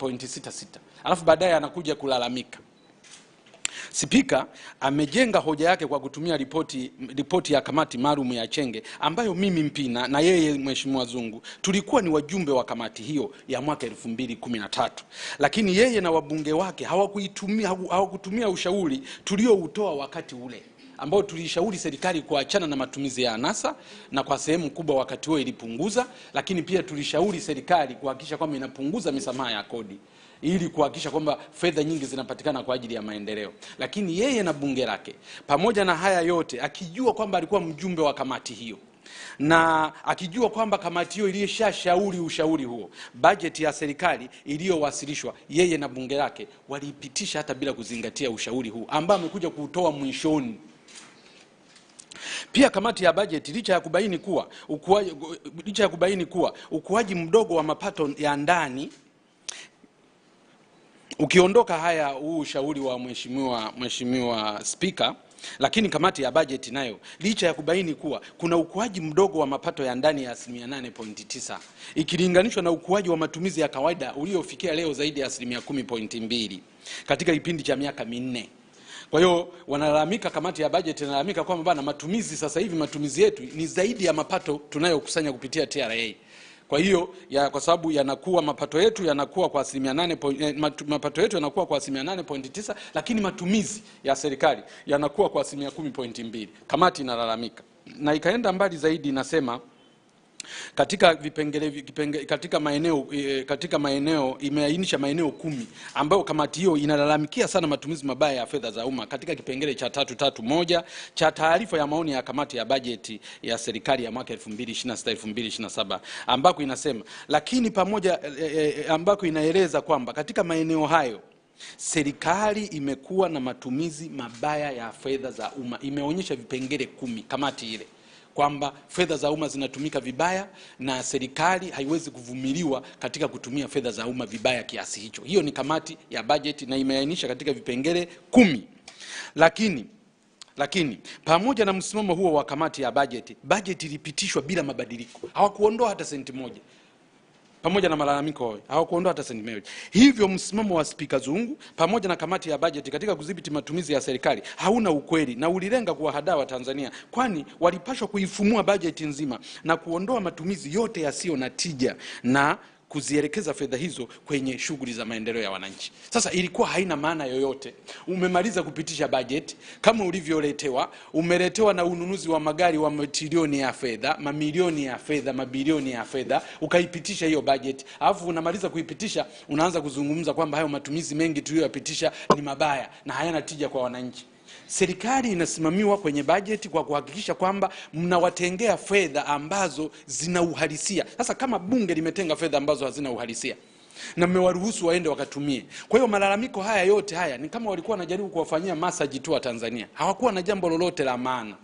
0.66. Alafu baadaye anakuja kulalamika. Spika amejenga hoja yake kwa kutumia ripoti ya kamati maalum ya Chenge ambayo mimi Mpina na yeye Mheshimiwa Zungu tulikuwa ni wajumbe wa kamati hiyo ya mwaka 2013. Lakini yeye na wabunge wake hawakutumia ushauri tulioutoa wakati ule, ambao tulishauri serikali kuachana na matumizi ya anasa, na kwa sehemu kubwa wakati huo ilipunguza. Lakini pia tulishauri serikali kuhakikisha kwamba inapunguza misamaha ya kodi ili kuhakikisha kwamba fedha nyingi zinapatikana kwa ajili ya maendeleo. Lakini yeye na bunge lake, pamoja na haya yote, akijua kwamba alikuwa mjumbe wa kamati hiyo na akijua kwamba kamati hiyo ilishashauri ushauri huo, bajeti ya serikali iliyowasilishwa, yeye na bunge lake waliipitisha hata bila kuzingatia ushauri huu ambao amekuja kuutoa mwishoni. Pia kamati ya bajeti licha ya kubaini kuwa ukuaji mdogo wa mapato ya ndani, ukiondoka huu ushauri wa mheshimiwa Spika, lakini kamati ya bajeti nayo licha ya kubaini kuwa kuna ukuaji mdogo wa mapato ya ndani ya 8.9 ikilinganishwa na ukuaji wa matumizi ya kawaida uliofikia leo zaidi ya 10.2 katika kipindi cha miaka minne. Kwa hiyo wanalalamika, kamati ya bajeti inalalamika kwamba bana, matumizi sasa hivi matumizi yetu ni zaidi ya mapato tunayokusanya kupitia TRA. Kwa hiyo kwa sababu yanakuwa mapato yetu yanakuwa kwa 8.9, lakini matumizi ya serikali yanakuwa kwa 10.2. Kamati inalalamika na ikaenda mbali zaidi, inasema katika katika maeneo imeainisha maeneo 10 ambayo kamati hiyo inalalamikia sana matumizi mabaya ya fedha za umma katika kipengele cha 331 cha taarifa ya maoni ya kamati ya bajeti ya serikali ya mwaka 2026-2027, ambako inasema, lakini pamoja ambako inaeleza kwamba katika maeneo hayo serikali imekuwa na matumizi mabaya ya fedha za umma. Imeonyesha vipengele 10 kamati ile kwamba fedha za umma zinatumika vibaya na serikali haiwezi kuvumiliwa katika kutumia fedha za umma vibaya kiasi hicho. Hiyo ni kamati ya bajeti na imeainisha katika vipengele 10. Lakini pamoja na msimamo huo wa kamati ya bajeti ilipitishwa bila mabadiliko. Hawakuondoa hata senti moja. Pamoja na malalamiko hawakuondoa hata senti moja. Hivyo msimamo wa Spika Zungu pamoja na kamati ya bajeti katika kudhibiti matumizi ya serikali hauna ukweli na ulilenga kuwahadaa wa Tanzania, kwani walipaswa kuifumua bajeti nzima na kuondoa matumizi yote yasiyo na tija na kuzielekeza fedha hizo kwenye shughuli za maendeleo ya wananchi. Sasa ilikuwa haina maana yoyote. Umemaliza kupitisha bajeti kama ulivyoletewa, umeletewa na ununuzi wa magari wa matrilioni ya fedha, mamilioni ya fedha, mabilioni ya fedha, ukaipitisha hiyo bajeti. Alafu unamaliza kuipitisha, unaanza kuzungumza kwamba hayo matumizi mengi tuliyoyapitisha ni mabaya na hayana tija kwa wananchi. Serikali inasimamiwa kwenye bajeti kwa kuhakikisha kwamba mnawatengea fedha ambazo zina uhalisia. Sasa kama bunge limetenga fedha ambazo hazina uhalisia na mmewaruhusu waende wakatumie, kwa hiyo malalamiko haya yote haya ni kama walikuwa wanajaribu kuwafanyia massage tu wa Tanzania. Hawakuwa na jambo lolote la maana.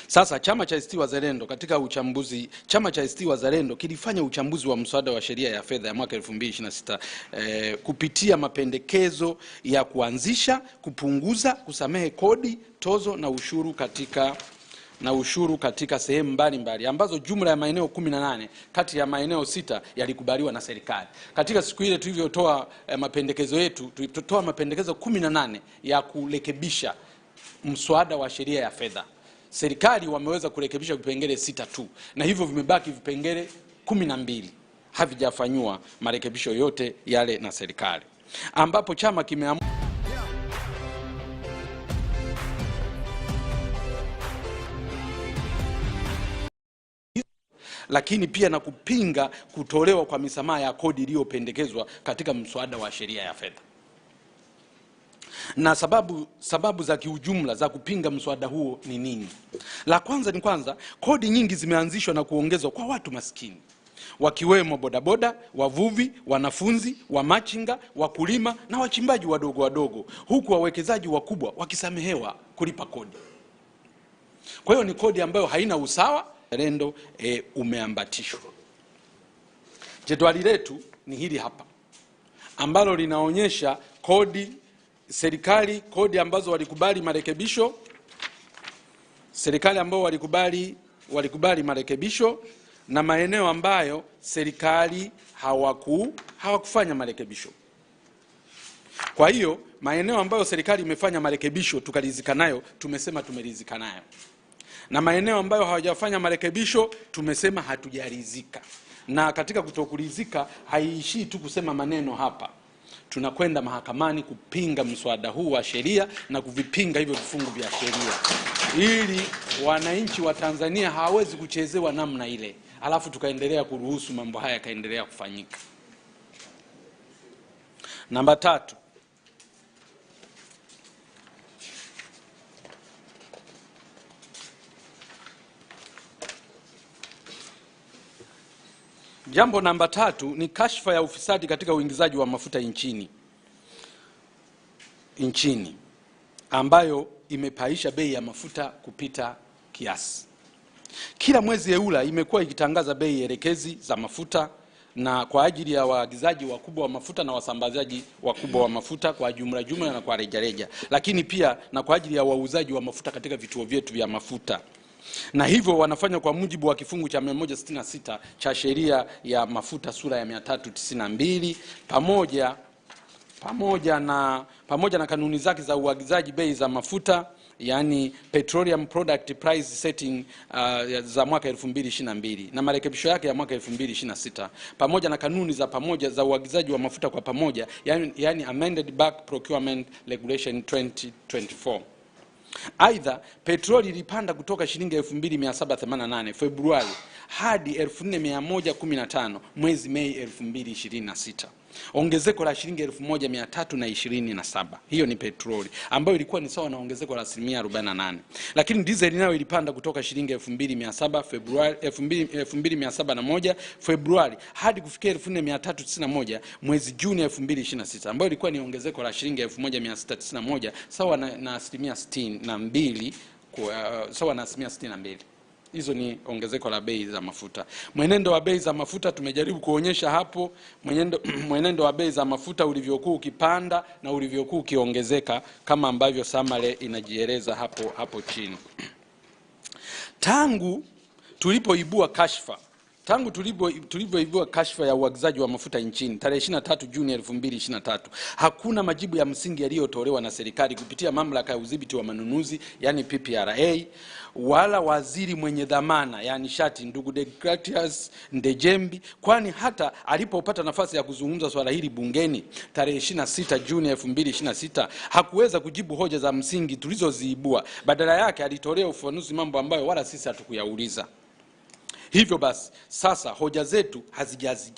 Sasa chama cha ACT Wazalendo kilifanya uchambuzi wa mswada wa sheria ya fedha ya mwaka 2026 kupitia mapendekezo ya kuanzisha, kupunguza, kusamehe kodi, tozo na ushuru katika sehemu mbalimbali ambazo jumla ya maeneo 18 kati ya maeneo 6 yalikubaliwa na serikali. Katika siku ile tulivyotoa mapendekezo yetu, tulitoa mapendekezo 18 ya kurekebisha mswada wa sheria ya fedha. Serikali wameweza kurekebisha vipengele 6 tu, na hivyo vimebaki vipengele 12 havijafanywa marekebisho yote yale na serikali, ambapo chama kimeamua lakini pia na kupinga kutolewa kwa misamaha ya kodi iliyopendekezwa katika mswada wa sheria ya fedha. Na sababu za kiujumla za kupinga mswada huo ni nini? La kwanza ni kodi nyingi zimeanzishwa na kuongezwa kwa watu maskini, wakiwemo bodaboda, wavuvi, wanafunzi, wamachinga, wakulima na wachimbaji wadogo, huku wawekezaji wakubwa wakisamehewa kulipa kodi. Kwa hiyo ni kodi ambayo haina usawa. Rendo umeambatishwa. Jedwali letu ni hili hapa ambalo linaonyesha kodi ambazo walikubali marekebisho, serikali ambao walikubali marekebisho na maeneo ambayo serikali hawakufanya marekebisho. Kwa hiyo maeneo ambayo serikali imefanya marekebisho tukalizika nayo, tumesema tumeridhika nayo, na maeneo ambayo hawajafanya marekebisho tumesema hatujaridhika. Na katika kutokuridhika haiishii tu kusema maneno hapa, tunakwenda mahakamani kupinga mswada huu wa sheria na kuvipinga hivyo vifungu vya sheria, ili wananchi wa Tanzania hawezi kuchezewa namna ile, alafu tukaendelea kuruhusu mambo haya kaendelea kufanyika. Namba 3, jambo namba 3 ni kashfa ya ufisadi katika uingizaji wa mafuta nchini ambayo imepaisha bei ya mafuta kupita kiasi. Kila mwezi EULA imekuwa ikitangaza bei elekezi za mafuta na kwa ajili ya waagizaji wakubwa wa mafuta na wasambazaji wakubwa wa mafuta kwa jumla na kwa rejareja, lakini pia na kwa ajili ya wauzaji wa mafuta katika vituo vyetu vya mafuta. Na hivyo wanafanya kwa mujibu wa kifungu cha 166 cha sheria ya mafuta sura ya 392 pamoja na kanuni zake za uagizaji bei za mafuta, yani Petroleum Product Price Setting za mwaka 2022 na marekebisho yake ya mwaka 2026, pamoja na kanuni za pamoja za uagizaji wa mafuta kwa pamoja, yani Amended Bulk Procurement Regulation 2024. Aidha, petroli ilipanda kutoka shilingi 2788 Februari hadi 4115 mwezi Mei 2026. Ongezeko la shilingi 1327. Hiyo ni petroli ambayo ilikuwa ni sawa na ongezeko la 48%. Lakini diesel nayo ilipanda kutoka shilingi 2701 Februari hadi kufikia 4391 mwezi Juni 2026, ambayo ilikuwa ni ongezeko la shilingi 1691 sawa na 62%, sawa na 62%. Hizo ni ongezeko la bei za mafuta. Mwenendo wa bei za mafuta tumejaribu kuonyesha hapo, mwenendo wa bei za mafuta ulivyokuwa ukipanda na ulivyokuwa ukiongezeka kama ambavyo Samale inajieleza hapo chini. Tangu tulipoibua kashfa ya uagizaji wa mafuta nchini tarehe 23 Juni 2023, hakuna majibu ya msingi yaliyotolewa na serikali kupitia mamlaka ya udhibiti wa manunuzi yani PPRA, wala waziri mwenye dhamana yani nishati ndugu Deogratias Ndejembi, kwani hata alipopata nafasi ya kuzungumza swala hili bungeni tarehe 26 Juni 2026 hakuweza kujibu hoja za msingi tulizoziibua. Badala yake alitolea ufafanuzi mambo ambayo wala sisi hatukuyauliza. Hivyo basi sasa hoja zetu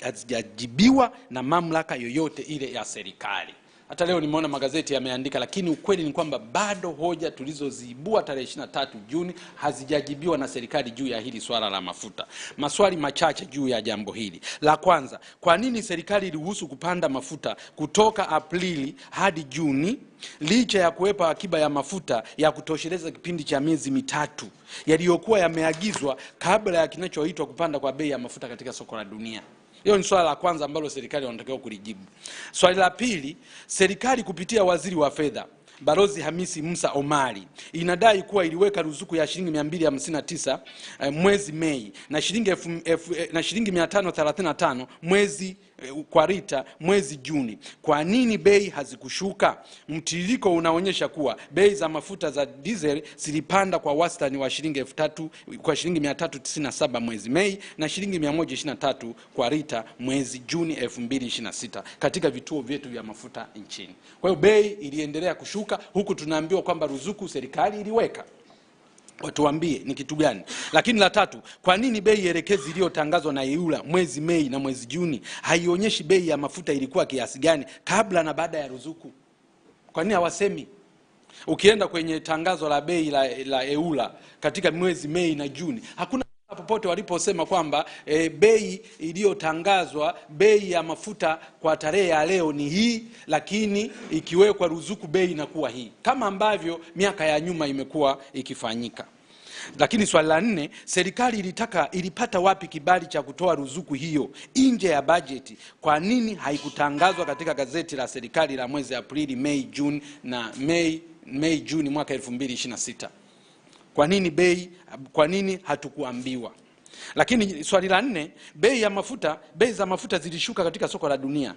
hazijajibiwa na mamlaka yoyote ile ya serikali. Hata leo nimeona magazeti yameandika, lakini ukweli ni kwamba bado hoja tulizoziibua tarehe 23 Juni hazijajibiwa na serikali juu ya hili swala la mafuta. Maswali machache juu ya jambo hili. La kwanza, kwa nini serikali iliruhusu kupanda mafuta kutoka Aprili hadi Juni licha ya kuwepa akiba ya mafuta ya kutosheleza kipindi cha miezi mitatu yaliyokuwa yameagizwa kabla ya kinachoitwa kupanda kwa bei ya mafuta katika soko la dunia? Hiyo ni swali la kwanza ambalo serikali wanatakiwa kulijibu. Swali la pili, serikali kupitia waziri wa fedha Balozi Hamisi Musa Omari inadai kuwa iliweka ruzuku ya shilingi 259 mwezi Mei na shilingi 535 mwezi kwa lita mwezi Juni. Kwa nini bei hazikushuka? Mtiririko unaonyesha kuwa bei za mafuta za diesel zilipanda kwa wastani wa shilingi 397 mwezi Mei na shilingi 123 kwa lita mwezi Juni 2026 katika vituo vyetu vya mafuta nchini. Kwa hiyo bei iliendelea kushuka, huku tunaambiwa kwamba ruzuku serikali iliweka. Watuambie ni kitu gani? Lakini la tatu, kwa nini bei elekezi iliyotangazwa na EULA mwezi Mei na mwezi Juni haionyeshi bei ya mafuta ilikuwa kiasi gani kabla na baada ya ruzuku? Kwa nini hawasemi? Ukienda kwenye tangazo la bei la EULA katika mwezi Mei na Juni, hakuna popote waliposema kwamba bei iliyotangazwa, bei ya mafuta kwa tarehe ya leo ni hii, lakini ikiwekwa ruzuku bei inakuwa hii, kama ambavyo miaka ya nyuma imekuwa ikifanyika. Lakini swali la nne, serikali ilipata wapi kibali cha kutoa ruzuku hiyo nje ya bajeti? Kwa nini haikutangazwa katika gazeti la serikali la mwezi Aprili, Mei, Juni na Mei Juni mwaka 2026? Kwa nini hatukuambiwa? Lakini swali la 4, bei za mafuta zilishuka katika soko la dunia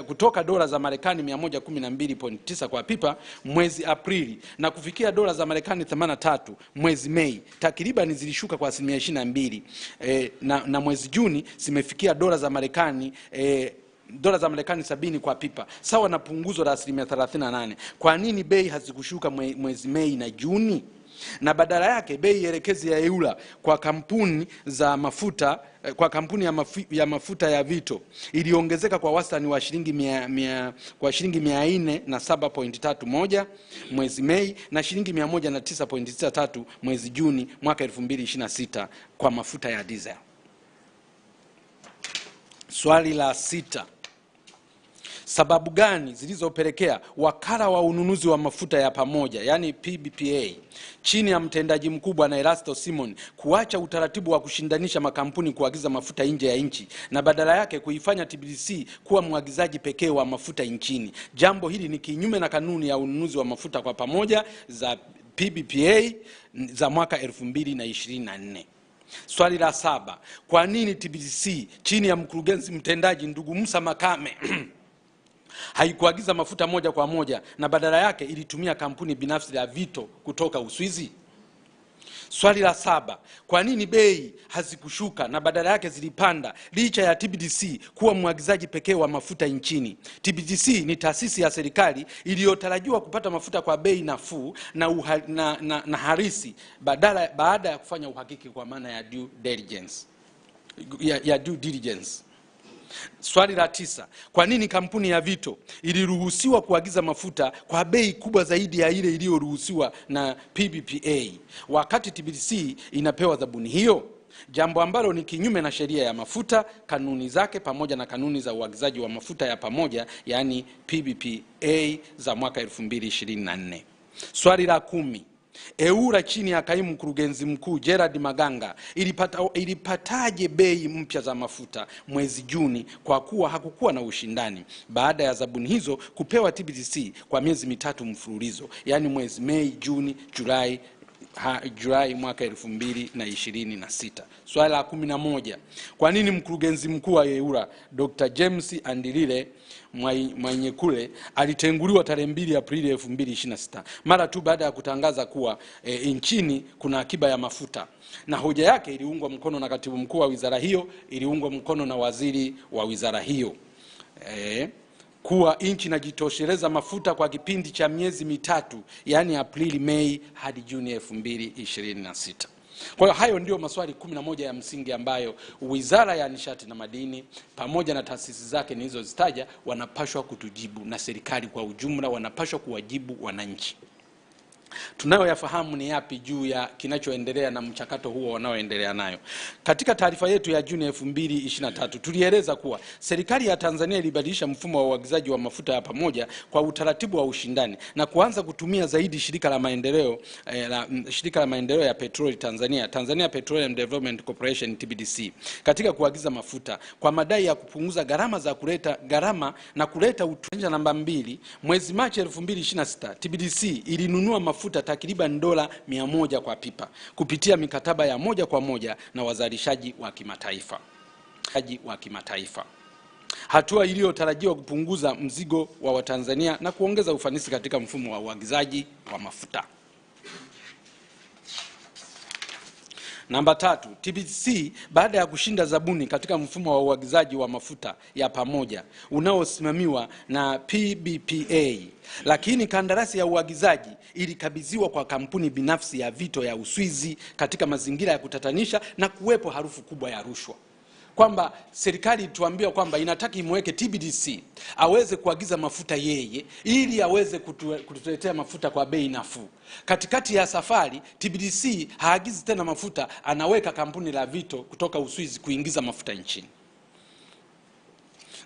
kutoka dola za Marekani 112.9 kwa pipa mwezi Aprili na kufikia dola za Marekani 83 mwezi Mei. Takriban zilishuka kwa 22%, na mwezi Juni zimefikia dola za Marekani 70 kwa pipa, sawa na punguzo la 38%. Kwa nini bei hazikushuka mwezi Mei na Juni? Na badala yake bei elekezi ya EURA kwa kampuni ya mafuta ya Vito iliongezeka kwa wastani wa shilingi 407.31 mwezi Mei na shilingi 109.93 mwezi Juni mwaka 2026 kwa mafuta ya diesel. Swali la 6. Sababu gani zilizopelekea wakala wa ununuzi wa mafuta ya pamoja yani PBPA chini ya mtendaji mkuu Bwana Erasto Simon kuacha utaratibu wa kushindanisha makampuni kuagiza mafuta nje ya nchi na badala yake kuifanya TBC kuwa mwagizaji pekee wa mafuta nchini? Jambo hili ni kinyume na kanuni ya ununuzi wa mafuta kwa pamoja za PBPA za mwaka 2024. Swali la 7. Kwa nini TBC chini ya mkurugenzi mtendaji ndugu Musa Makame haikuagiza mafuta moja kwa moja na badala yake ilitumia kampuni binafsi la Vito kutoka Uswizi? Swali la 7. Kwa nini bei hazikushuka na badala yake zilipanda licha ya TBC kuwa mwagizaji pekee wa mafuta nchini? TBC ni taasisi ya serikali iliyotarajiwa kupata mafuta kwa bei nafuu na harisi baada ya kufanya uhakiki kwa maana ya due diligence. Swali la 9. Kwa nini kampuni ya Vito iliruhusiwa kuagiza mafuta kwa bei kubwa zaidi ya ile iliyoruhusiwa na PBPA wakati TBC inapewa zabuni hiyo? Jambo ambalo ni kinyume na sheria ya mafuta, kanuni zake pamoja na kanuni za uagizaji wa mafuta ya pamoja yani PBPA za mwaka 2024. Swali la 10. EURA chini ya kaimu mkurugenzi mkuu Gerard Maganga ilipataje bei mpya za mafuta mwezi Juni kwa kuwa hakukuwa na ushindani baada ya zabuni hizo kupewa TBC kwa miezi 3 mfululizo yani mwezi Mei, Juni, Julai mwaka 2026. Swali la 11. Kwa nini mkurugenzi mkuu wa EURA Dr. James Andilile Mwanyekule alitenguliwa tarehe 2 Aprili 2026 mara tu baada ya kutangaza kuwa nchini kuna akiba ya mafuta, na hoja yake iliungwa mkono na katibu mkuu wa wizara hiyo, iliungwa mkono na waziri wa wizara hiyo kuwa nchi inajitosheleza mafuta kwa kipindi cha miezi 3 yani Aprili, Mei hadi Juni 2026. Kwa hiyo hayo ndio maswali 11 ya msingi ambayo Wizara ya Nishati na Madini pamoja na taasisi zake nilizozitaja wanapaswa kutujibu na serikali kwa ujumla wanapaswa kuwajibu wananchi. Tunayoyafahamu ni yapi juu ya kinachoendelea na mchakato huo wanaoendelea nayo? Katika taarifa yetu ya Juni 2023 tulieleza kuwa serikali ya Tanzania ilibadilisha mfumo wa uagizaji wa mafuta ya pamoja kwa utaratibu wa ushindani na kuanza kutumia zaidi shirika la maendeleo ya petroli Tanzania Petroleum Development Corporation TBDC katika kuagiza mafuta kwa madai ya kupunguza gharama na kuleta utuanja. Namba 2, mwezi Machi 2026 TBDC ilinunua mafuta takriban dola 100 kwa pipa kupitia mikataba ya moja kwa moja na wazalishaji wa kimataifa. Hatua iliyotarajiwa kupunguza mzigo wa Watanzania na kuongeza ufanisi katika mfumo wa uagizaji wa mafuta. Namba 3, TBC baada ya kushinda zabuni katika mfumo wa uagizaji wa mafuta ya pamoja unaosimamiwa na PBPA, lakini kandarasi ya uagizaji ilikabidhiwa kwa kampuni binafsi ya Vito ya Uswizi katika mazingira ya kutatanisha na kuwepo harufu kubwa ya rushwa. Kwamba serikali tuambia kwamba inataka imweke TBDC aweze kuagiza mafuta yeye ili aweze kutuletea mafuta kwa bei nafuu. Katikati ya safari TBDC haagizi tena mafuta, anaweka kampuni la Vito kutoka Uswizi kuingiza mafuta nchini.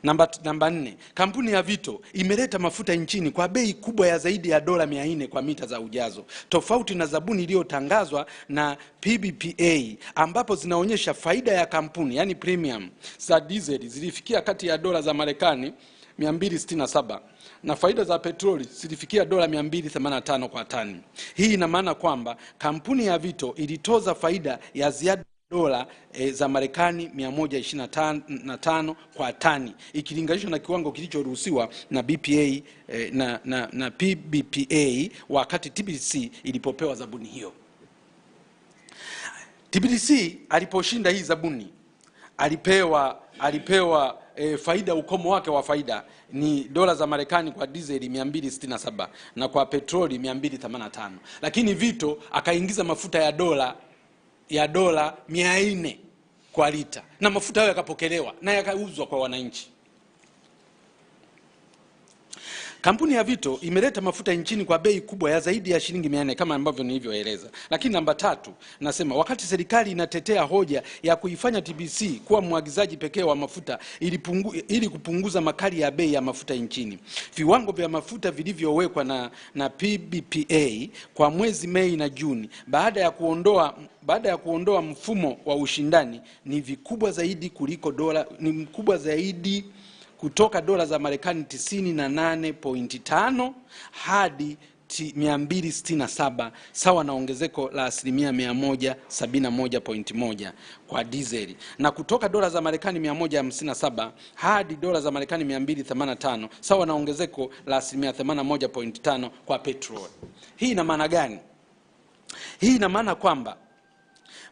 Namba 4, kampuni ya Vito imeleta mafuta nchini kwa bei kubwa ya zaidi ya dola 400 kwa mita za ujazo, tofauti na zabuni iliyotangazwa na PBPA ambapo zinaonyesha faida ya kampuni yani premium za diesel zilifikia kati ya dola za Marekani 267 na faida za petroli zilifikia dola 285 kwa tani. Hii ina maana kwamba kampuni ya Vito ilitoza faida ya ziada dola za Marekani 125 kwa tani ikilinganishwa na kiwango kilichoruhusiwa na BPA na PBPA wakati TBC ilipopewa zabuni hiyo. TBC aliposhinda hii zabuni alipewa faida, ukomo wake wa faida ni dola za Marekani kwa dizeli 267 na kwa petroli 285, lakini Vito akaingiza mafuta ya dola 400 kwa lita, na mafuta hayo yakapokelewa na yakauzwa kwa wananchi. Kampuni ya Vito imeleta mafuta nchini kwa bei kubwa ya zaidi ya shilingi 400 kama ambavyo nilivyoeleza. Lakini namba 3 nasema wakati serikali inatetea hoja ya kuifanya TBC kuwa mwagizaji pekee wa mafuta ili kupunguza makali ya bei ya mafuta nchini, viwango vya mafuta vilivyowekwa na PBPA kwa mwezi Mei na Juni baada ya kuondoa mfumo wa ushindani ni vikubwa zaidi kutoka dola za Marekani 98.5 hadi 267, sawa na ongezeko la 171.1 kwa dizeli, na kutoka dola za Marekani 157 hadi dola za Marekani 285, sawa na ongezeko la 81.5 kwa petroli. Hii ina maana gani? Hii ina maana kwamba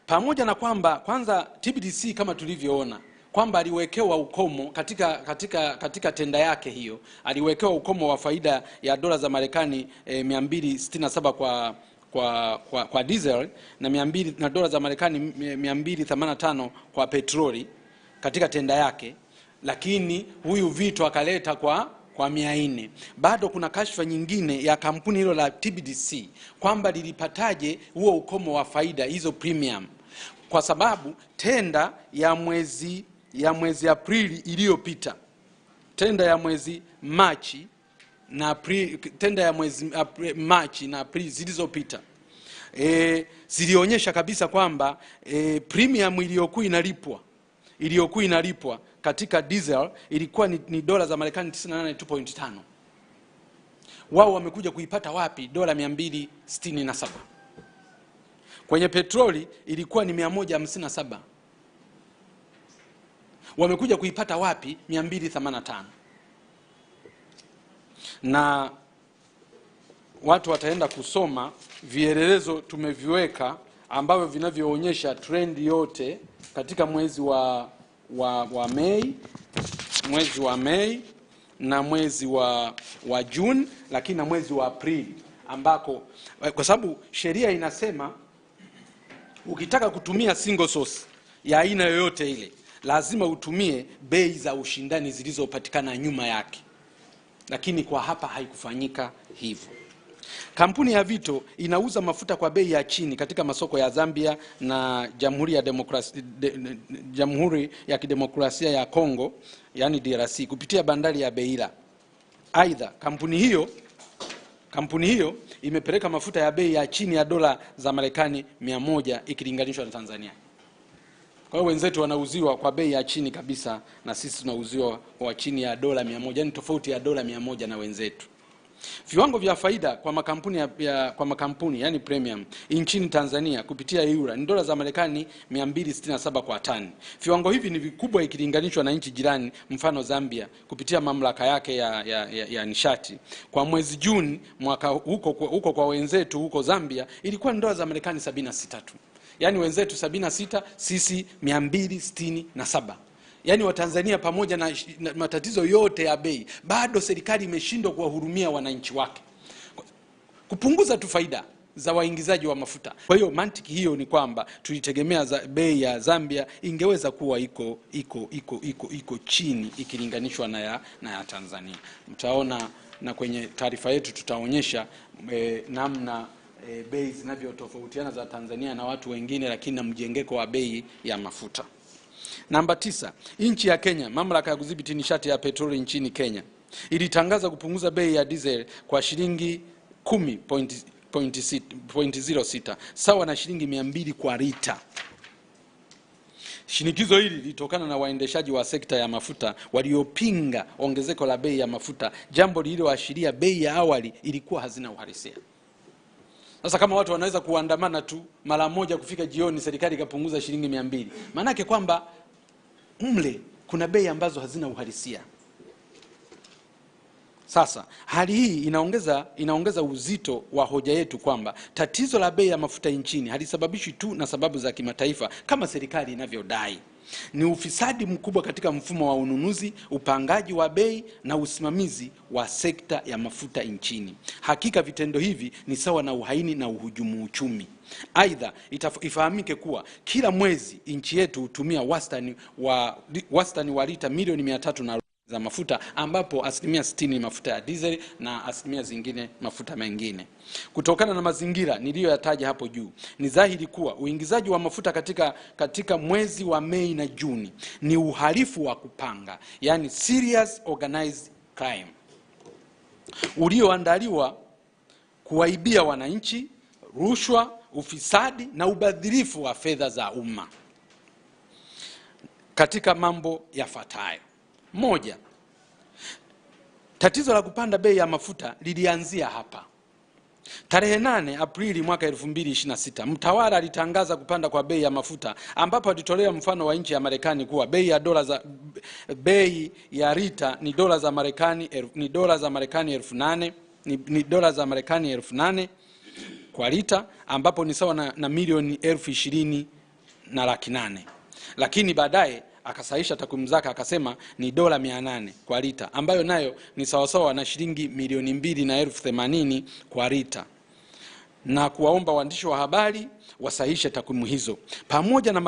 pamoja na kwamba kwanza TBC kama tulivyoona kwamba aliwekewa ukomo katika tenda yake hiyo, aliwekewa ukomo wa faida ya dola za Marekani 267 kwa diesel na dola za Marekani 285 kwa petroli katika tenda yake, lakini huyu Vito akaleta kwa 400. Bado kuna kashfa nyingine ya kampuni hilo la TBC kwamba lilipataje huo ukomo wa faida hizo premium, kwa sababu tenda ya mwezi Aprili iliyopita, tenda ya mwezi Machi na Aprili zilizopita zilionyesha kabisa kwamba premium iliyokuwa inalipwa katika diesel ilikuwa ni dola za Marekani 98.5. Wao wamekuja kuipata wapi? Dola 267. Kwenye petroli ilikuwa ni 157. Wamekuja kuipata wapi? 285. Na watu wataenda kusoma vielelezo tumeviweka ambavyo vinavyoonyesha trend yote katika mwezi wa Mei na mwezi wa Juni, lakini na mwezi wa Aprili, ambako kwa sababu sheria inasema ukitaka kutumia single source ya aina yoyote ile lazima utumie bei za ushindani zilizopatikana nyuma yake, lakini kwa hapa haikufanyika hivyo. Kampuni ya Vito inauza mafuta kwa bei ya chini katika masoko ya Zambia na Jamhuri ya Kidemokrasia ya Kongo, yani DRC, kupitia bandari ya Beira. Aidha, kampuni hiyo imepeleka mafuta ya bei ya chini ya dola za Marekani 100 ikilinganishwa na Tanzania. Kwa hiyo wenzetu wanauziwa kwa bei ya chini kabisa na sisi tunauziwa kwa chini ya dola 100, yani tofauti ya dola 100 na wenzetu. Viwango vya faida kwa makampuni yani premium nchini Tanzania kupitia EURA ni dola za Marekani 267 kwa tani. Viwango hivi ni vikubwa ikilinganishwa na nchi jirani, mfano Zambia kupitia mamlaka yake ya nishati. Kwa mwezi Juni mwaka huko kwa wenzetu huko Zambia ilikuwa ni dola za Marekani 76 tu. Yani wenzetu 76, sisi 267. Yani Watanzania pamoja na matatizo yote ya bei, bado serikali imeshindwa kuwahurumia wananchi wake, kupunguza tu faida za waingizaji wa mafuta. Kwa hiyo mantiki hiyo ni kwamba tulitegemea bei ya Zambia ingeweza kuwa iko chini ikilinganishwa na ya Tanzania. Mtaona na kwenye taarifa yetu tutaonyesha namna bei zinavyotofautiana za Tanzania na watu wengine, lakini na mjengeko wa bei ya mafuta. Namba 9, nchi ya Kenya, mamlaka ya kudhibiti nishati ya petroli nchini Kenya ilitangaza kupunguza bei ya diesel kwa shilingi 10.06 sawa na shilingi 200 kwa lita. Shinikizo hili lilitokana na waendeshaji wa sekta ya mafuta waliopinga ongezeko la bei ya mafuta, jambo lililoashiria bei ya awali ilikuwa hazina uhalisia. Sasa kama watu wanaweza kuandamana tu mara moja kufika jioni serikali ikapunguza shilingi 200, maana yake kwamba mle kuna bei ambazo hazina uhalisia. Sasa hali hii inaongeza uzito wa hoja yetu kwamba tatizo la bei ya mafuta nchini halisababishwi tu na sababu za kimataifa kama serikali inavyodai. Ni ufisadi mkubwa katika mfumo wa ununuzi, upangaji wa bei na usimamizi wa sekta ya mafuta nchini. Hakika vitendo hivi ni sawa na uhaini na uhujumu uchumi. Aidha, ifahamike kuwa kila mwezi nchi yetu hutumia wastani wa lita milioni 300 za mafuta, ambapo 60% ni mafuta ya diesel na 10% zingine mafuta mengine. Kutokana na mazingira niliyoyataja hapo juu, ni dhahiri kuwa uingizaji wa mafuta katika mwezi wa Mei na Juni ni uhalifu wa kupanga, yani serious organized crime, ulioandaliwa kuwaibia wananchi, rushwa, ufisadi na ubadhirifu wa fedha za umma. Katika mambo yafuatayo: moja, tatizo la kupanda bei ya mafuta lilianzia hapa. Tarehe 8 Aprili mwaka 2026, mtawala alitangaza kupanda kwa bei ya mafuta, ambapo alitolea mfano wa nchi ya Marekani kuwa bei ya lita ni dola za Marekani 8,000 kwa lita, ambapo ni sawa na milioni 20,020,800. Lakini baadaye akasahisha takwimu zake akasema ni dola 800 kwa lita, ambayo nayo ni sawasawa na shilingi milioni 2,80,000 kwa lita, na kuwaomba waandishi wa habari wasahishe takwimu hizo. Pamoja na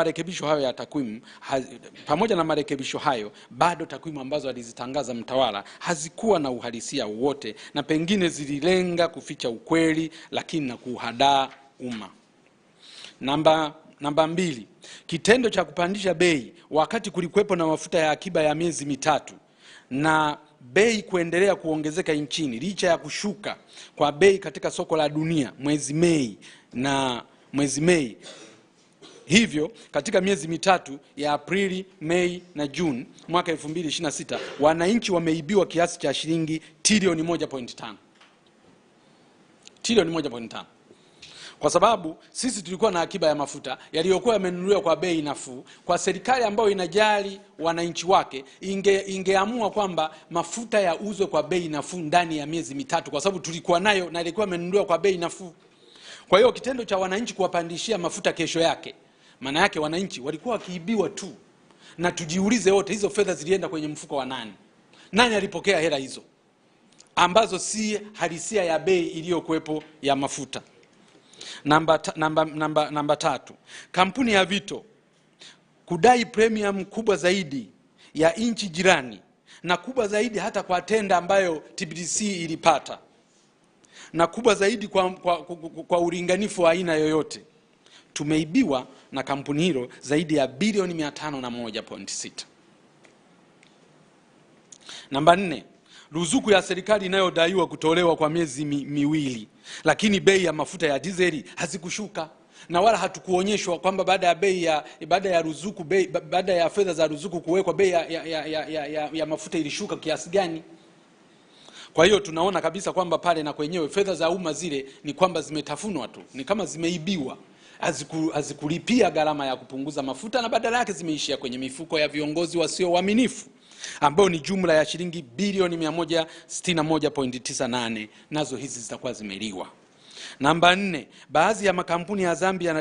marekebisho hayo, bado takwimu ambazo alizitangaza mtawala hazikuwa na uhalisia wowote, na pengine zililenga kuficha ukweli lakini na kuhadaa umma. Namba 2, kitendo cha kupandisha bei wakati kulikuwepo na mafuta ya akiba ya miezi mitatu na bei kuendelea kuongezeka nchini licha ya kushuka kwa bei katika soko la dunia mwezi Mei. Hivyo katika miezi mitatu ya Aprili, Mei na Juni mwaka 2026, wananchi wameibiwa kiasi cha shilingi trilioni 1.5. Trilioni 1.5. Kwa sababu sisi tulikuwa na akiba ya mafuta yaliyokuwa yamenunuliwa kwa bei nafuu. Kwa serikali ambayo inajali wananchi wake, ingeamua kwamba mafuta yauzwe kwa bei nafuu ndani ya miezi mitatu, kwa sababu tulikuwa nayo na ilikuwa yamenunuliwa kwa bei nafuu. Kwa hiyo kitendo cha wananchi kuwapandishia mafuta kesho yake, maana yake wananchi walikuwa wakiibiwa tu. Na tujiulize wote, hizo fedha zilienda kwenye mfuko wa nani? Nani alipokea hela hizo ambazo si halisia ya bei iliyokuwepo ya mafuta? Namba 3, kampuni ya Vito kudai premium kubwa zaidi ya nchi jirani na kubwa zaidi hata kwa tenda ambayo TPDC ilipata, na kubwa zaidi kwa ulinganifu wa aina yoyote. Tumeibiwa na kampuni hilo zaidi ya bilioni 501.6. Namba 4, ruzuku ya serikali inayodaiwa kutolewa kwa miezi miwili, lakini bei ya mafuta ya dizeli hazikushuka, na wala hatukuonyeshwa kwamba baada ya fedha za ruzuku kuwekwa bei ya mafuta ilishuka kiasi gani. Kwa hiyo tunaona kabisa kwamba pale na kwenyewe fedha za umma zile ni kwamba zimetafunwa tu, ni kama zimeibiwa, hazikulipia gharama ya kupunguza mafuta, na badala yake zimeishia kwenye mifuko ya viongozi wasio waaminifu, ambao ni jumla ya shilingi bilioni 161.98, nazo hizi zitakuwa zimeliwa. Namba 4, baadhi ya makampuni ya Zambia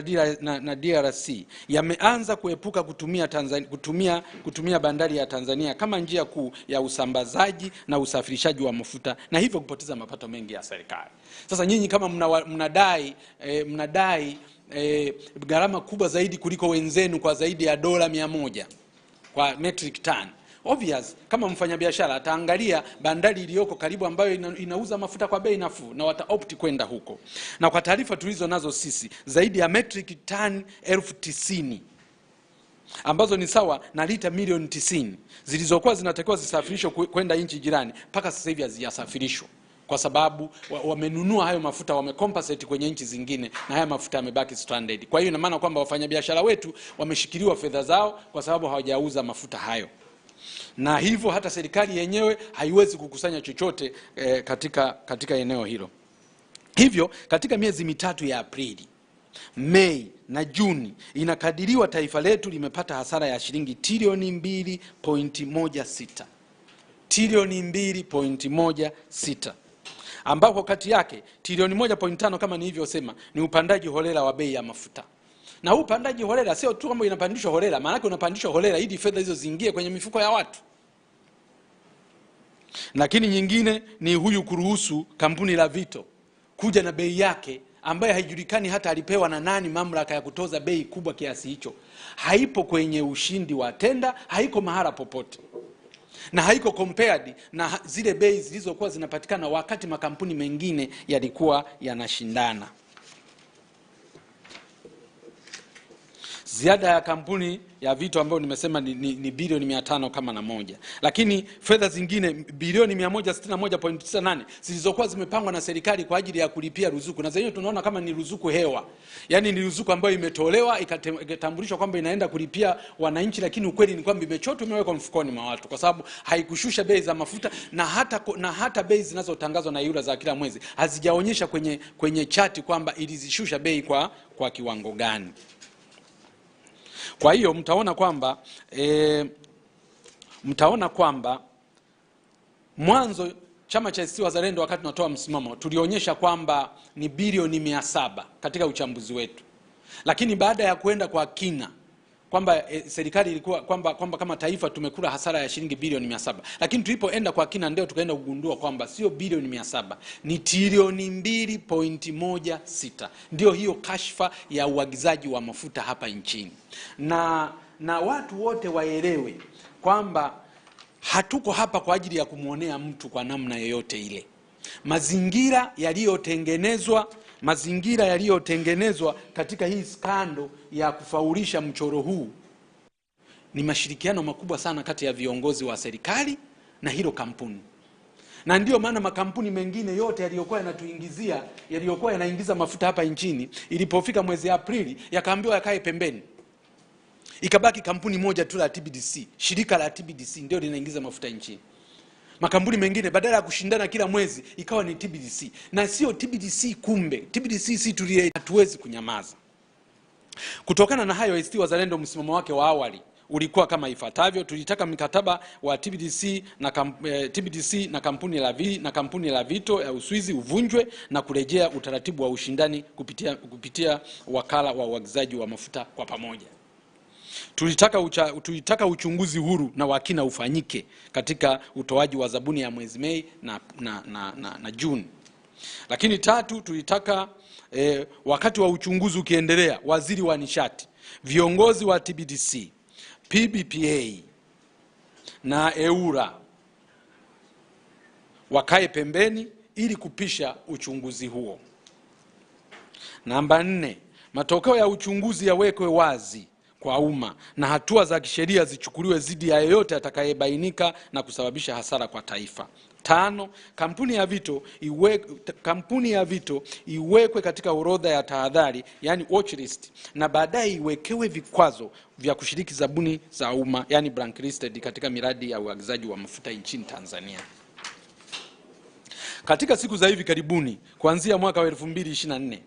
na DRC yameanza kuepuka kutumia bandari ya Tanzania kama njia kuu ya usambazaji na usafirishaji wa mafuta, na hivyo kupoteza mapato mengi ya serikali. Sasa nyinyi kama mnadai gharama kubwa zaidi kuliko wenzenu kwa zaidi ya dola 100 kwa metric ton, obvious kama mfanyabiashara ataangalia bandari iliyoko karibu ambayo inauza mafuta kwa bei nafuu na wataopti kwenda huko. Na kwa taarifa tulizo nazo sisi, zaidi ya metric ton 90,000 ambazo ni sawa na lita milioni 90 zilizokuwa zinatakiwa zisafirishwe kwenda nchi jirani, mpaka sasa hivi hazijasafirishwa kwa sababu wamenunua hayo mafuta, wamecompensate kwenye nchi zingine, na haya mafuta yamebaki stranded. Kwa hiyo ina maana kwamba wafanyabiashara wetu wameshikiliwa fedha zao kwa sababu hawajauza mafuta hayo, na hivyo hata serikali yenyewe haiwezi kukusanya chochote katika eneo hilo. Hivyo katika miezi mitatu ya Aprili, Mei na Juni inakadiriwa taifa letu limepata hasara ya shilingi trilioni 2.16. Trilioni 2.16, ambako kati yake trilioni 1.5 kama nilivyosema ni upandaji holela wa bei ya mafuta. Na huu upandaji holela sio tu kwamba inapandishwa holela, maana yake unapandishwa holela ili fedha hizo ziingie kwenye mifuko ya watu. Lakini nyingine ni huyu kuruhusu kampuni la Vito kuja na bei yake ambaye haijulikani hata alipewa na nani mamlaka ya kutoza bei kubwa kiasi hicho. Haipo kwenye ushindi wa tenda, haiko mahala popote. Na haiko compared na zile bei zilizokuwa zinapatikana wakati makampuni mengine yalikuwa yanashindana. Ziada ya kampuni ya Vito ambayo nimesema ni bilioni 500 kama na moja. Lakini fedha zingine bilioni 161.98 zilizokuwa zimepangwa na serikali kwa ajili ya kulipia ruzuku. Na zenyewe tunaona kama ni ruzuku hewa. Yaani ni ruzuku ambayo imetolewa ikatambulishwa kwamba inaenda kulipia wananchi, lakini ukweli ni kwamba imechotwa imewekwa mfukoni mwa watu, kwa sababu haikushusha bei za mafuta na hata bei zinazotangazwa na EWURA za kila mwezi hazijaonyesha kwenye chati kwamba ilizishusha bei kwa kiwango gani. Kwa hiyo mtaona kwamba mwanzo chama cha ACT Wazalendo wakati tunatoa msimamo tulionyesha kwamba ni bilioni 700 katika uchambuzi wetu. Lakini baada ya kwenda kwa kina kwamba serikali ilikuwa kwamba kama taifa tumekula hasara ya shilingi bilioni 700. Lakini tulipoenda kwa kina ndio tukaenda kugundua kwamba sio bilioni 700, ni trilioni 2.16. Ndio hiyo kashfa ya uagizaji wa mafuta hapa nchini. Na watu wote waelewe kwamba hatuko hapa kwa ajili ya kumuonea mtu kwa namna yoyote ile. Mazingira yaliyotengenezwa katika hii skando ya kufaulisha mchoro huu ni mashirikiano makubwa sana kati ya viongozi wa serikali na hilo kampuni. Na ndio maana makampuni mengine yote yaliyokuwa yanaingiza mafuta hapa nchini, ilipofika mwezi Aprili yakaambiwa yakae pembeni. Ikabaki kampuni moja tu la TBDC, shirika la TBDC ndio linaingiza mafuta nchini. Makampuni mengine badala ya kushindana kila mwezi ikawa ni TBDC. Na sio TBDC, kumbe TBDC si tulie, hatuwezi kunyamaza. Kutokana na hayo, ACT Wazalendo msimamo wake wa awali ulikuwa kama ifuatavyo. Tulitaka mikataba wa TBDC na kampuni la Vito ya Uswizi uvunjwe na kurejea utaratibu wa ushindani kupitia wakala wa uagizaji wa mafuta kwa pamoja. Tulitaka uchunguzi huru na wakina ufanyike katika utoaji wa zabuni ya mwezi Mei na Juni. Lakini tatu, tulitaka wakati wa uchunguzi ukiendelea, waziri wa nishati, viongozi wa TBDC, PBPA na EWURA wakae pembeni ili kupisha uchunguzi huo. Namba 4, matokeo ya uchunguzi yawekwe wazi kwa umma na hatua za kisheria zichukuliwe dhidi ya yeyote atakayebainika na kusababisha hasara kwa taifa. 5, kampuni ya Vito iwekwe katika orodha ya tahadhari, yani watch list, na baadaye iwekewe vikwazo vya kushiriki zabuni za umma, yani blacklisted, katika miradi ya uagizaji wa mafuta nchini Tanzania. Katika siku za hivi karibuni, kuanzia mwaka wa 2024,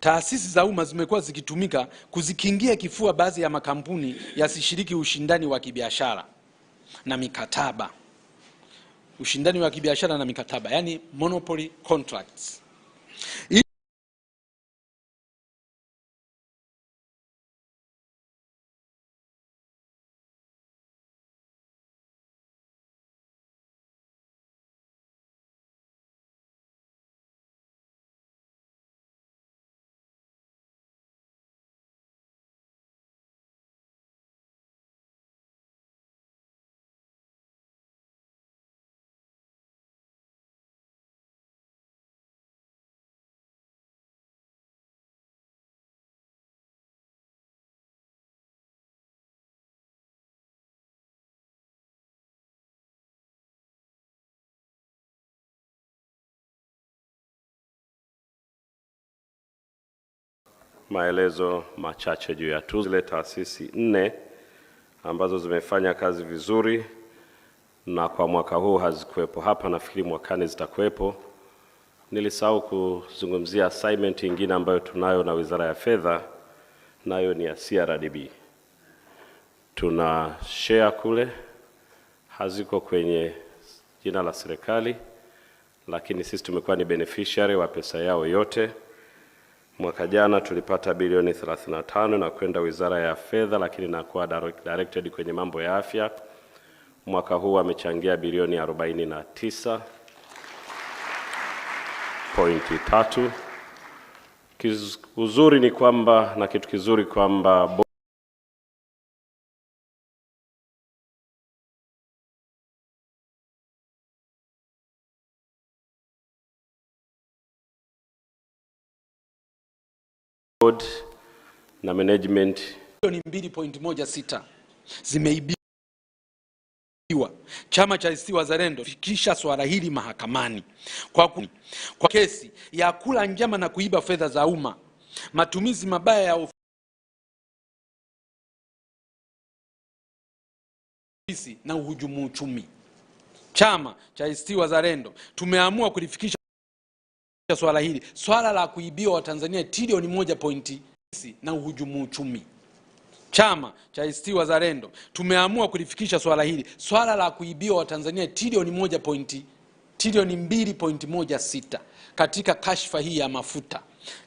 taasisi za umma zimekuwa zikitumika kuzikingia kifua baadhi ya makampuni yasishiriki ushindani wa kibiashara na mikataba. Ushindani wa kibiashara na mikataba, yani monopoly contracts. Maelezo machache juu ya tuzo. Zile taasisi 4 ambazo zimefanya kazi vizuri na kwa mwaka huu hazikuwepo hapa, nafikiri mwakani zitakuwepo, Nilisahau kuzungumzia assignment nyingine ambayo tunayo na Wizara ya Fedha, nayo ni ya CRDB. Tuna share kule, haziko kwenye jina la serikali, lakini sisi tumekuwa ni beneficiary wa pesa yao yote. Mwaka jana tulipata bilioni 35 na kwenda Wizara ya Fedha, lakini nakuwa directed kwenye mambo ya afya. Mwaka huu amechangia bilioni 49.3. Uzuri ni kwamba, na kitu kizuri kwamba board na management bilioni 2.16 zimeibiwa. Chama cha ACT Wazalendo fikisha swala hili mahakamani kwa kesi ya kula njama na kuiba fedha za umma, matumizi mabaya ya ofisi na uhujumu uchumi. Chama cha ACT Wazalendo tumeamua kulifikisha swala la kuibiwa Watanzania trilioni 1 na uhujumu uchumi. Chama cha ACT Wazalendo tumeamua kulifikisha swala la kuibiwa Watanzania trilioni 2.16 katika kashfa hii ya mafuta.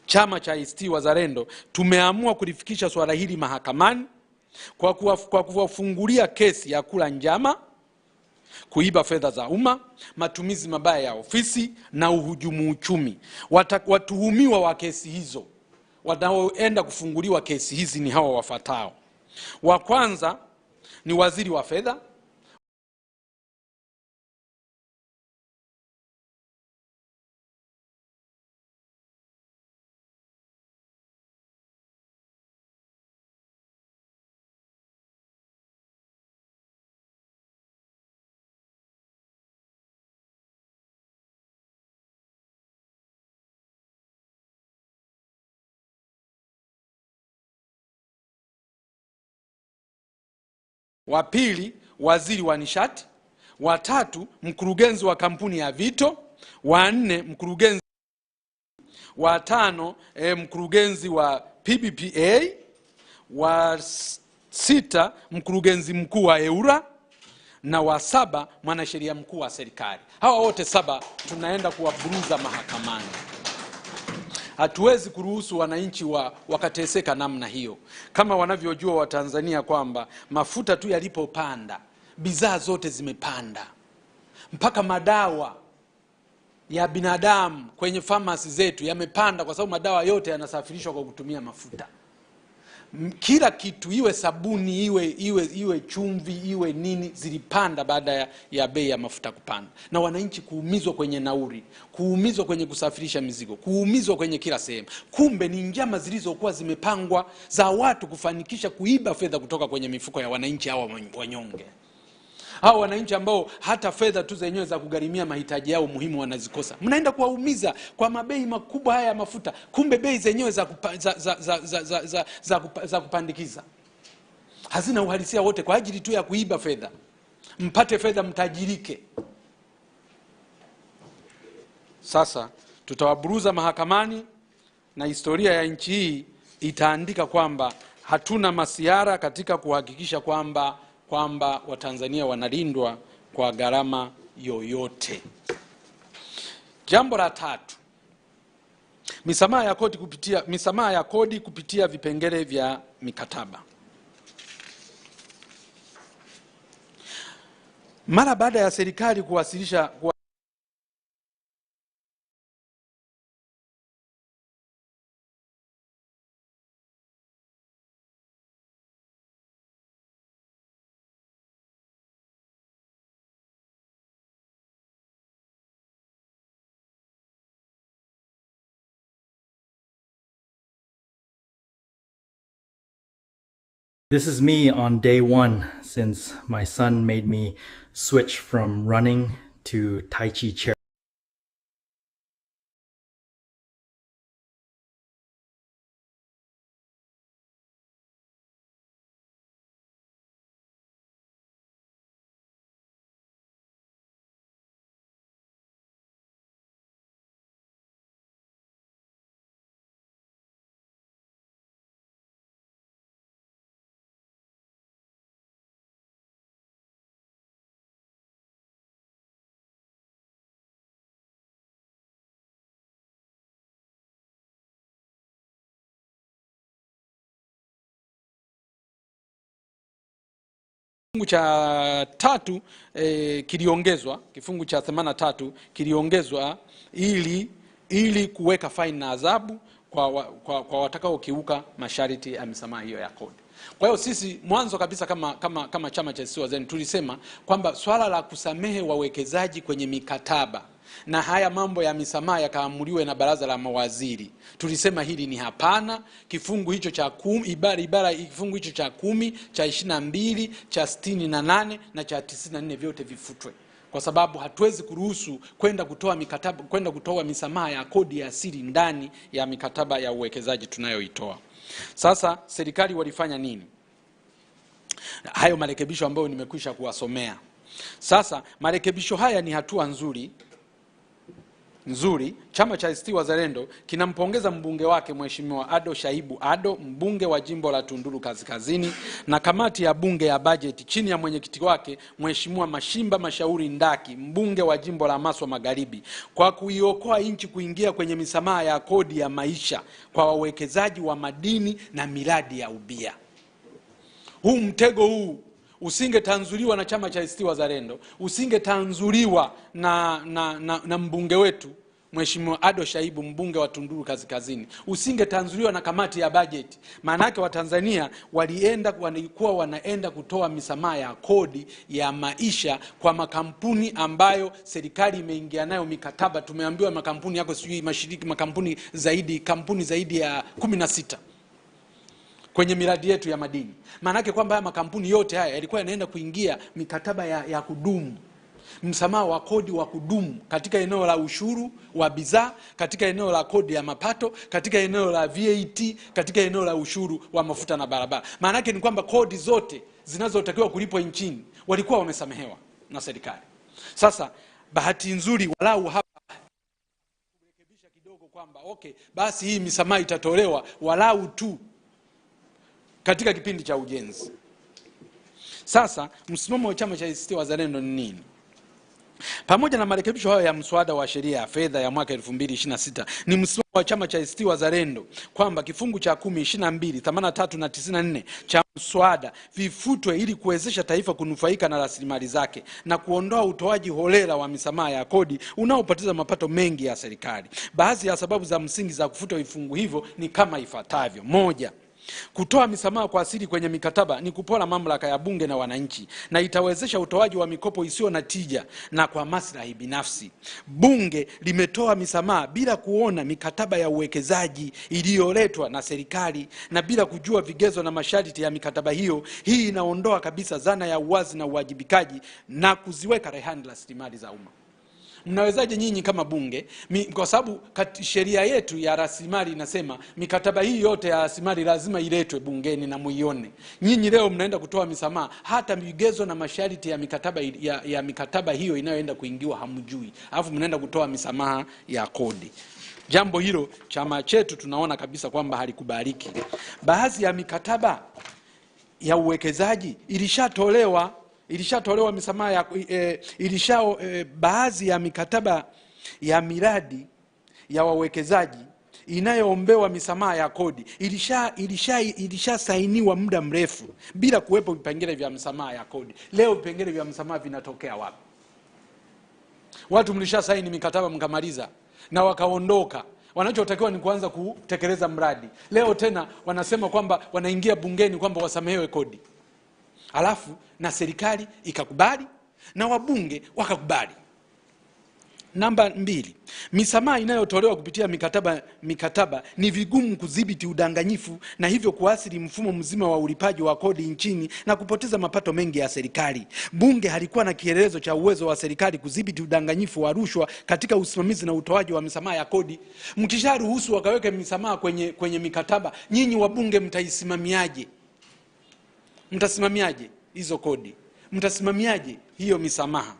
Chama cha ACT Wazalendo tumeamua kulifikisha swala hili mahakamani kwa kuwafungulia kesi ya kula njama, kuiba fedha za umma, matumizi mabaya ya ofisi na uhujumu uchumi. Watuhumiwa wa kesi hizo wanaoenda kufunguliwa kesi hizi ni hawa wafuatao. Wa kwanza ni waziri wa fedha, wa pili waziri wa nishati, wa tatu mkurugenzi wa kampuni ya Vito, wa nne mkurugenzi, wa tano mkurugenzi wa PBPA, wa sita mkurugenzi mkuu wa EURA, na wa saba mwanasheria mkuu wa serikali. Hawa wote saba tunaenda kuwaburuza mahakamani. Hatuwezi kuruhusu wananchi wakateseka namna hiyo. Kama wanavyojua Watanzania kwamba mafuta tu yalipopanda, bidhaa zote zimepanda. Mpaka madawa ya binadamu kwenye pharmacy zetu yamepanda, kwa sababu madawa yote yanasafirishwa kwa kutumia mafuta. Kila kitu, iwe sabuni, iwe chumvi, iwe nini, zilipanda baada ya bei ya mafuta kupanda. Na wananchi kuumizwa kwenye nauri, kuumizwa kwenye kusafirisha mizigo, kuumizwa kwenye kila sehemu. Kumbe ni njama zilizokuwa zimepangwa za watu kufanikisha kuiba fedha kutoka kwenye mifuko ya wananchi hawa wanyonge. Hao wananchi ambao hata fedha tu zenyewe za kugharimia mahitaji yao muhimu wanazikosa. Mnaenda kuwaumiza kwa mabei makubwa haya ya mafuta. Kumbe bei zenyewe za kupandikiza hazina uhalisia wote, kwa ajili tu ya kuiba fedha. Mpate fedha mtajirike. Sasa tutawaburuza mahakamani, na historia ya nchi hii itaandika kwamba hatuna masiara katika kuhakikisha kwamba Watanzania wanalindwa kwa gharama yoyote. Jambo la tatu, misamaha ya kodi kupitia vipengele vya mikataba. Mara baada ya serikali kuwasilisha This is me on day one since my son made me switch from running to Tai Chi chair. Kifungu cha 3 kiliongezwa, kifungu cha 83 kiliongezwa ili kuweka faini na adhabu kwa watakao kiuka masharti ya misamaha hiyo ya kodi. Kwa hiyo sisi mwanzo kabisa kama chama cha ACT Wazalendo tulisema kwamba swala la kusamehe wawekezaji kwenye mikataba na haya mambo ya misamaha yakaamuliwe na baraza la mawaziri, tulisema hili ni hapana. Kifungu hicho cha 10 kifungu hicho cha 10 cha 22 cha 68 na cha 94 vyote vifutwe, kwa sababu hatuwezi kuruhusu kwenda kutoa misamaha ya kodi ya asili ndani ya mikataba ya uwekezaji tunayoitoa. Sasa serikali walifanya nini? Hayo marekebisho ambayo nimekwisha kuwasomea. Sasa marekebisho haya ni hatua nzuri. Chama cha ACT Wazalendo kinampongeza mbunge wake Mheshimiwa Ado Shaibu Ado, mbunge wa jimbo la Tunduru Kaskazini, na kamati ya bunge ya bajeti chini ya mwenyekiti wake Mheshimiwa Mashimba Mashauri Ndaki, mbunge wa jimbo la Maswa Magharibi, kwa kuiokoa nchi kuingia kwenye misamaha ya kodi ya maisha kwa wawekezaji wa madini na miradi ya ubia. Huu mtego huu usingetanzuliwa na chama cha ACT Wazalendo, usingetanzuliwa na mbunge wetu Mheshimiwa Ado Shaibu, mbunge wa Tunduru Kaskazini, usingetanzuliwa na kamati ya bajeti. Maana yake Watanzania walikuwa wanaenda kutoa misamaha ya kodi ya maisha kwa makampuni ambayo serikali imeingia nayo mikataba. Tumeambiwa makampuni yako sijui mashiriki kampuni zaidi ya 16 kwenye miradi yetu ya madini. Maana yake kwamba haya makampuni yote haya yalikuwa yanaenda kuingia mikataba ya kudumu, msamaha wa kodi wa kudumu katika eneo la ushuru wa bidhaa, katika eneo la kodi ya mapato, katika eneo la VAT, katika eneo la ushuru wa mafuta na barabara. Maana yake ni kwamba kodi zote zinazotakiwa kulipwa nchini walikuwa wamesamehewa na serikali. Sasa bahati nzuri walau hapa kurekebisha kidogo kwamba basi hii misamaha itatolewa walau tu katika kipindi cha ujenzi. Sasa msimamo wa chama cha ACT Wazalendo ni nini? Pamoja na marekebisho hayo ya mswada wa sheria ya fedha ya mwaka 2026, ni msimamo wa chama cha ACT Wazalendo kwamba kifungu cha 10, 22, 83 na 94 cha mswada vifutwe ili kuwezesha taifa kunufaika na rasilimali zake na kuondoa utoaji holela wa misamaha ya kodi unaopoteza mapato mengi ya serikali. Baadhi ya sababu za msingi za kufuta vifungu hivyo ni kama ifuatavyo. 1. Kutoa misamaha kwa asili kwenye mikataba ni kupora mamlaka ya bunge na wananchi, na itawezesha utoaji wa mikopo isiyo na tija na kwa maslahi binafsi. Bunge limetoa misamaha bila kuona mikataba ya uwekezaji iliyoletwa na serikali na bila kujua vigezo na masharti ya mikataba hiyo. Hii inaondoa kabisa dhana ya uwazi na uwajibikaji na kuziweka rehani rasilimali za umma. Mnawezaje nyinyi kama bunge, kwa sababu sheria yetu ya rasilimali inasema mikataba hii yote ya rasilimali lazima iletwe bungeni na muione. Nyinyi leo mnaenda kutoa misamaha, hata vigezo na masharti ya mikataba hiyo inayoenda kuingiwa hamjui, alafu mnaenda kutoa misamaha ya kodi. Jambo hilo chama chetu tunaona kabisa kwamba halikubaliki. Baadhi ya mikataba ya uwekezaji ilishatolewa misamaha baadhi ya mikataba ya miradi ya wawekezaji inayoombewa misamaha ya kodi ilishasainiwa muda mrefu bila kuwepo vipengele vya msamaha ya kodi. Leo vipengele vya msamaha vinatokea wapi? Watu mlishasaini mikataba mkamaliza na wakaondoka. Wanachotakiwa ni kuanza kutekeleza mradi. Leo tena wanasema kwamba wanaingia bungeni kwamba wasamehewe kodi. Alafu na serikali ikakubali na wabunge wakakubali. Namba 2, misamaha inayotolewa kupitia mikataba ni vigumu kudhibiti udanganyifu na hivyo kuathiri mfumo mzima wa ulipaji wa kodi nchini na kupoteza mapato mengi ya serikali. Bunge halikuwa na kielelezo cha uwezo wa serikali kudhibiti udanganyifu wa rushwa katika usimamizi na utoaji wa misamaha ya kodi. Mkisharuhusu wakaweke misamaha kwenye mikataba, nyinyi wabunge mtaisimamiaje? Mtasimamiaje hizo kodi? Mtasimamiaje hiyo misamaha?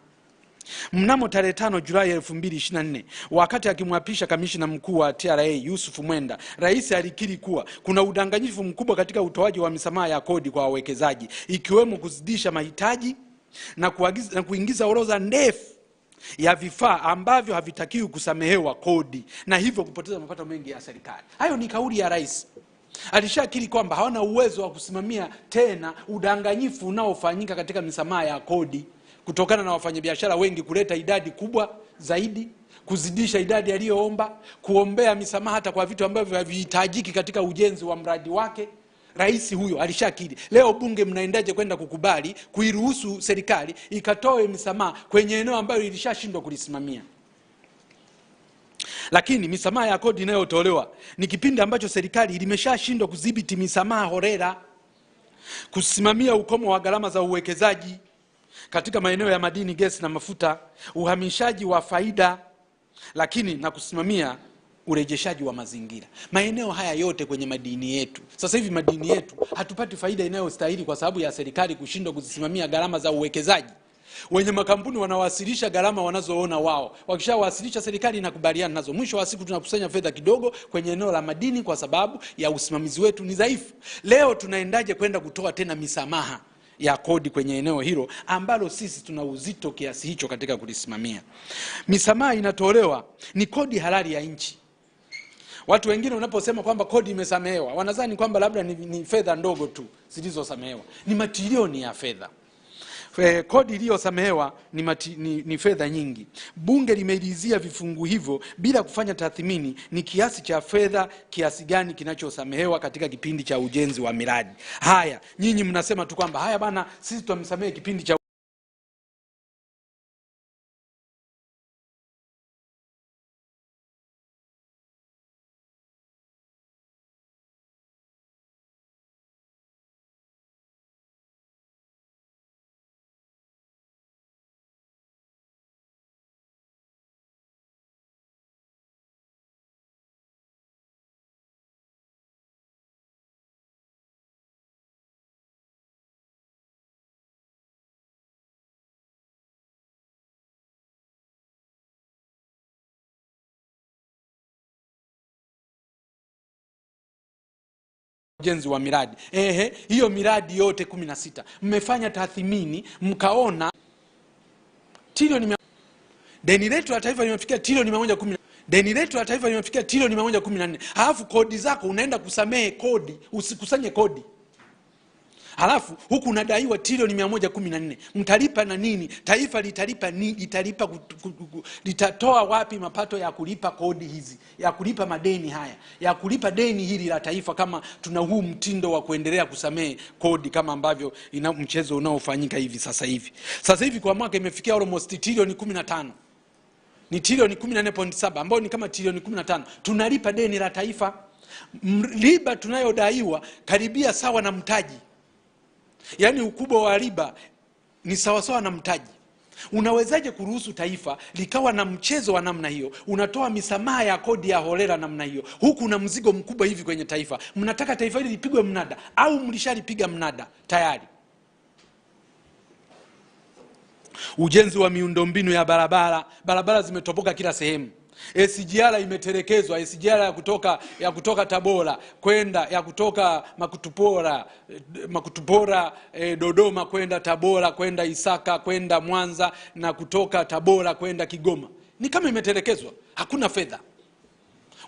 Mnamo tarehe 5 Julai 2024, wakati akimwapisha kamishna mkuu wa TRA Yusuf Mwenda, rais alikiri kuwa kuna udanganyifu mkubwa katika utoaji wa misamaha ya kodi kwa wawekezaji, ikiwemo kuzidisha mahitaji na kuingiza orodha ndefu ya vifaa ambavyo havitakiwi kusamehewa kodi na hivyo kupoteza mapato mengi ya serikali. Hayo ni kauli ya rais. Alishakiri kwamba hawana uwezo wa kusimamia tena udanganyifu unaofanyika katika misamaha ya kodi kutokana na wafanyabiashara wengi kuleta idadi kubwa zaidi, kuzidisha idadi aliyoomba, kuombea misamaha hata kwa vitu ambavyo havihitajiki katika ujenzi wa mradi wake. Rais huyo alishakiri. Leo bunge mnaendaje kwenda kukubali kuiruhusu serikali ikatoe misamaha kwenye eneo ambayo ilishashindwa kulisimamia? Lakini misamaha ya kodi inayotolewa ni kipindi ambacho serikali ilimeshashindwa kudhibiti misamaha holela, kusimamia ukomo wa gharama za uwekezaji katika maeneo ya madini, gesi na mafuta, uhamishaji wa faida, lakini na kusimamia urejeshaji wa mazingira. Maeneo haya yote kwenye madini yetu. Sasa hivi madini yetu hatupati faida inayostahili kwa sababu ya serikali kushindwa kuzisimamia gharama za uwekezaji. Wenye makampuni wanawasilisha gharama wanazoona wao. Wakishawasilisha, serikali inakubaliana nazo. Mwisho wa siku tunakusanya fedha kidogo kwenye eneo la madini kwa sababu ya usimamizi wetu ni dhaifu. Leo tunaendaje kwenda kutoa tena misamaha ya kodi kwenye eneo hilo ambalo sisi tuna uzito kiasi hicho katika kulisimamia? Misamaha inatolewa ni kodi halali ya nchi. Watu wengine unaposema kwamba kodi imesamehewa, wanadhani kwamba labda ni fedha ndogo tu zilizosamehewa. Ni matrilioni ya fedha. Kodi iliyosamehewa ni fedha nyingi. Bunge limeridhia vifungu hivyo bila kufanya tathmini ni kiasi cha fedha kiasi gani kinachosamehewa katika kipindi cha ujenzi wa miradi. Haya, nyinyi mnasema tu kwamba haya bana, sisi tumsamehe kipindi cha ujenzi wa miradi. Hiyo miradi yote 16 mmefanya tathmini mkaona trilioni, deni letu la taifa limefikia trilioni 110, deni letu la taifa limefikia trilioni 114. Halafu kodi zako unaenda kusamehe kodi, usikusanye kodi. Halafu huku unadaiwa trilioni 114. Mtalipa na nini? Taifa litalipa nini? Litatoa wapi mapato ya kulipa kodi hizi, ya kulipa madeni haya, ya kulipa deni hili la taifa, kama tuna huu mtindo wa kuendelea kusamehe kodi kama ambavyo mchezo unaofanyika hivi sasa hivi? Sasa hivi kwa mwaka imefikia almost trilioni 15. Ni trilioni 14.7 ambao ni kama trilioni 15 tunalipa deni la taifa. Riba tunayodaiwa karibia sawa na mtaji. Yaani ukubwa wa riba ni sawasawa na mtaji. Unawezaje kuruhusu taifa likawa na mchezo wa namna hiyo? Unatoa misamaha ya kodi ya holela namna hiyo, huku na mzigo mkubwa hivi kwenye taifa. Mnataka taifa hili lipigwe mnada, au mlishalipiga mnada tayari? Ujenzi wa miundombinu ya barabara zimetoboka kila sehemu. SGR imetelekezwa. SGR ya kutoka Tabora kwenda, ya kutoka Makutupora Dodoma kwenda Tabora, kwenda Isaka, kwenda Mwanza, na kutoka Tabora kwenda Kigoma, ni kama imetelekezwa. Hakuna fedha.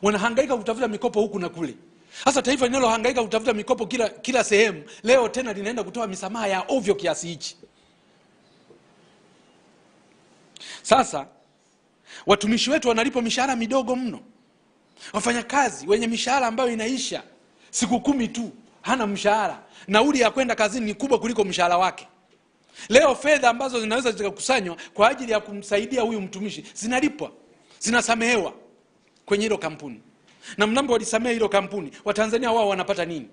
Wanahangaika kutafuta mikopo huku na kule. Sasa taifa linalohangaika kutafuta mikopo kila sehemu, leo tena linaenda kutoa misamaha ya ovyo kiasi hichi. Sasa watumishi wetu wanalipwa mishahara midogo mno. Wafanyakazi wenye mishahara ambayo inaisha siku 10 tu, hana mshahara. Nauli ya kwenda kazini ni kubwa kuliko mshahara wake. Leo fedha ambazo zinaweza zikakusanywa kwa ajili ya kumsaidia huyu mtumishi zinalipwa, zinasamehewa kwenye hilo kampuni. Na mnambo walisamehe hilo kampuni, Watanzania wao wanapata nini?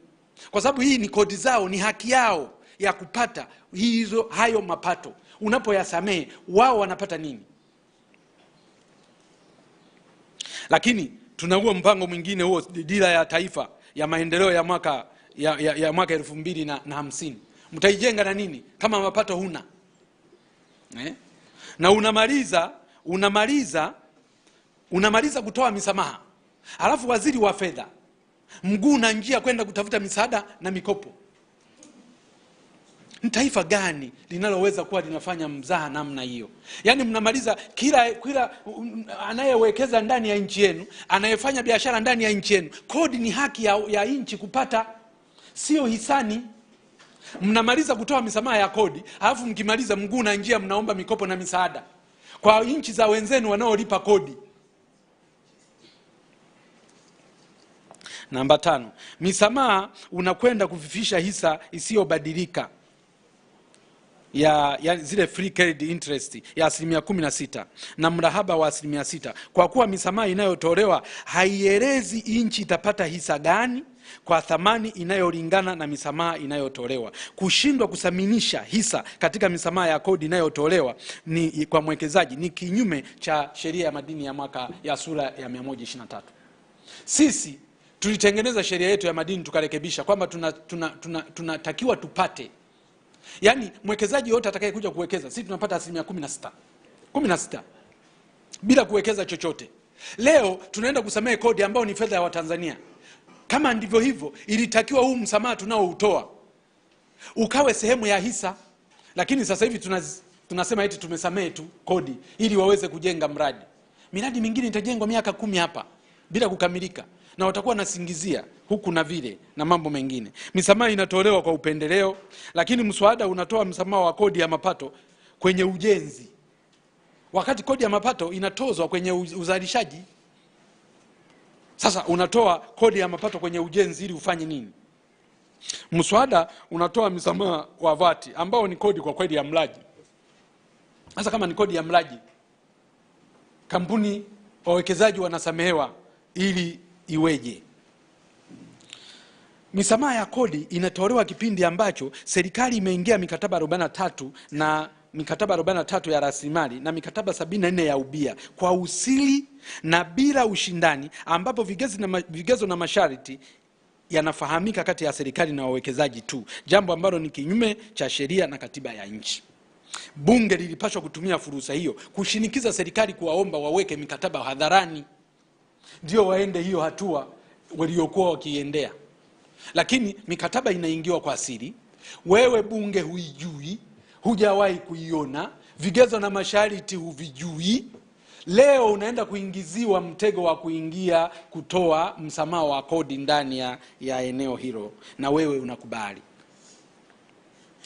Kwa sababu hii ni kodi zao, ni haki yao ya kupata hayo mapato. Unapoyasamehe, wao wanapata nini? Lakini tuna huo mpango mwingine, huo dira ya taifa ya maendeleo ya mwaka 2050. Mtaijenga na nini kama mapato huna? Na unamaliza kutoa misamaha, alafu waziri wa fedha mguu na njia kwenda kutafuta misaada na mikopo. Ni taifa gani linaloweza kuwa linafanya mzaha namna hiyo? Yaani mnamaliza kila anayewekeza ndani ya nchi yenu, anayefanya biashara ndani ya nchi yenu, kodi ni haki ya nchi kupata, sio hisani. Mnamaliza kutoa misamaha ya kodi, alafu mkimaliza mguu na njia mnaomba mikopo na misaada kwa nchi za wenzenu wanaolipa kodi. Namba 5, misamaha unakwenda kufifisha hisa isiyobadilika ya zile free carried interest ya 16% na mrahaba wa 6%, kwa kuwa misamaha inayotolewa haielezi nchi itapata hisa gani kwa thamani inayolingana na misamaha inayotolewa. Kushindwa kuthaminisha hisa katika misamaha ya kodi inayotolewa ni kwa mwekezaji ni kinyume cha sheria ya madini ya mwaka ya sura ya 123. Sisi tulitengeneza sheria yetu ya madini tukarekebisha kwamba tunatakiwa tupate, yani mwekezaji yote atakayekuja kuwekeza, sisi tunapata 16% bila kuwekeza chochote. Leo tunaenda kusamehe kodi ambao ni fedha ya Watanzania. Kama ndivyo hivyo, ilitakiwa huu msamaha tunaoutoa ukawe sehemu ya hisa, lakini sasa hivi tunasema eti tumesamehe tu kodi ili waweze kujenga mradi. Miradi mingine itajengwa miaka 10 hapa bila kukamilika, na watakuwa nasingizia huku na vile na mambo mengine. Misamaha inatolewa kwa upendeleo, lakini mswada unatoa msamaha wa kodi ya mapato kwenye ujenzi, wakati kodi ya mapato inatozwa kwenye uzalishaji. Sasa unatoa kodi ya mapato kwenye ujenzi ili ufanye nini? Mswada unatoa msamaha wa VAT ambao ni kodi kwa kweli ya mlaji. Sasa kama ni kodi ya mlaji, kampuni wawekezaji wanasamehewa ili iweje? Misamaha ya kodi inatolewa kipindi ambacho serikali imeingia mikataba 43 na mikataba 43 ya rasilimali na mikataba 74 ya ubia kwa usiri na bila ushindani, ambapo vigezo na masharti yanafahamika kati ya serikali na wawekezaji tu, jambo ambalo ni kinyume cha sheria na katiba ya nchi. Bunge lilipaswa kutumia fursa hiyo kushinikiza serikali kuwaomba waweke mikataba hadharani, ndio waende hiyo hatua waliokuwa wakiendea. Lakini mikataba inaingiwa kwa siri, wewe bunge huijui, hujawahi kuiona, vigezo na masharti huvijui. Leo unaenda kuingiziwa mtego wa kuingia kutoa msamaha wa kodi ndani ya eneo hilo, na wewe unakubali.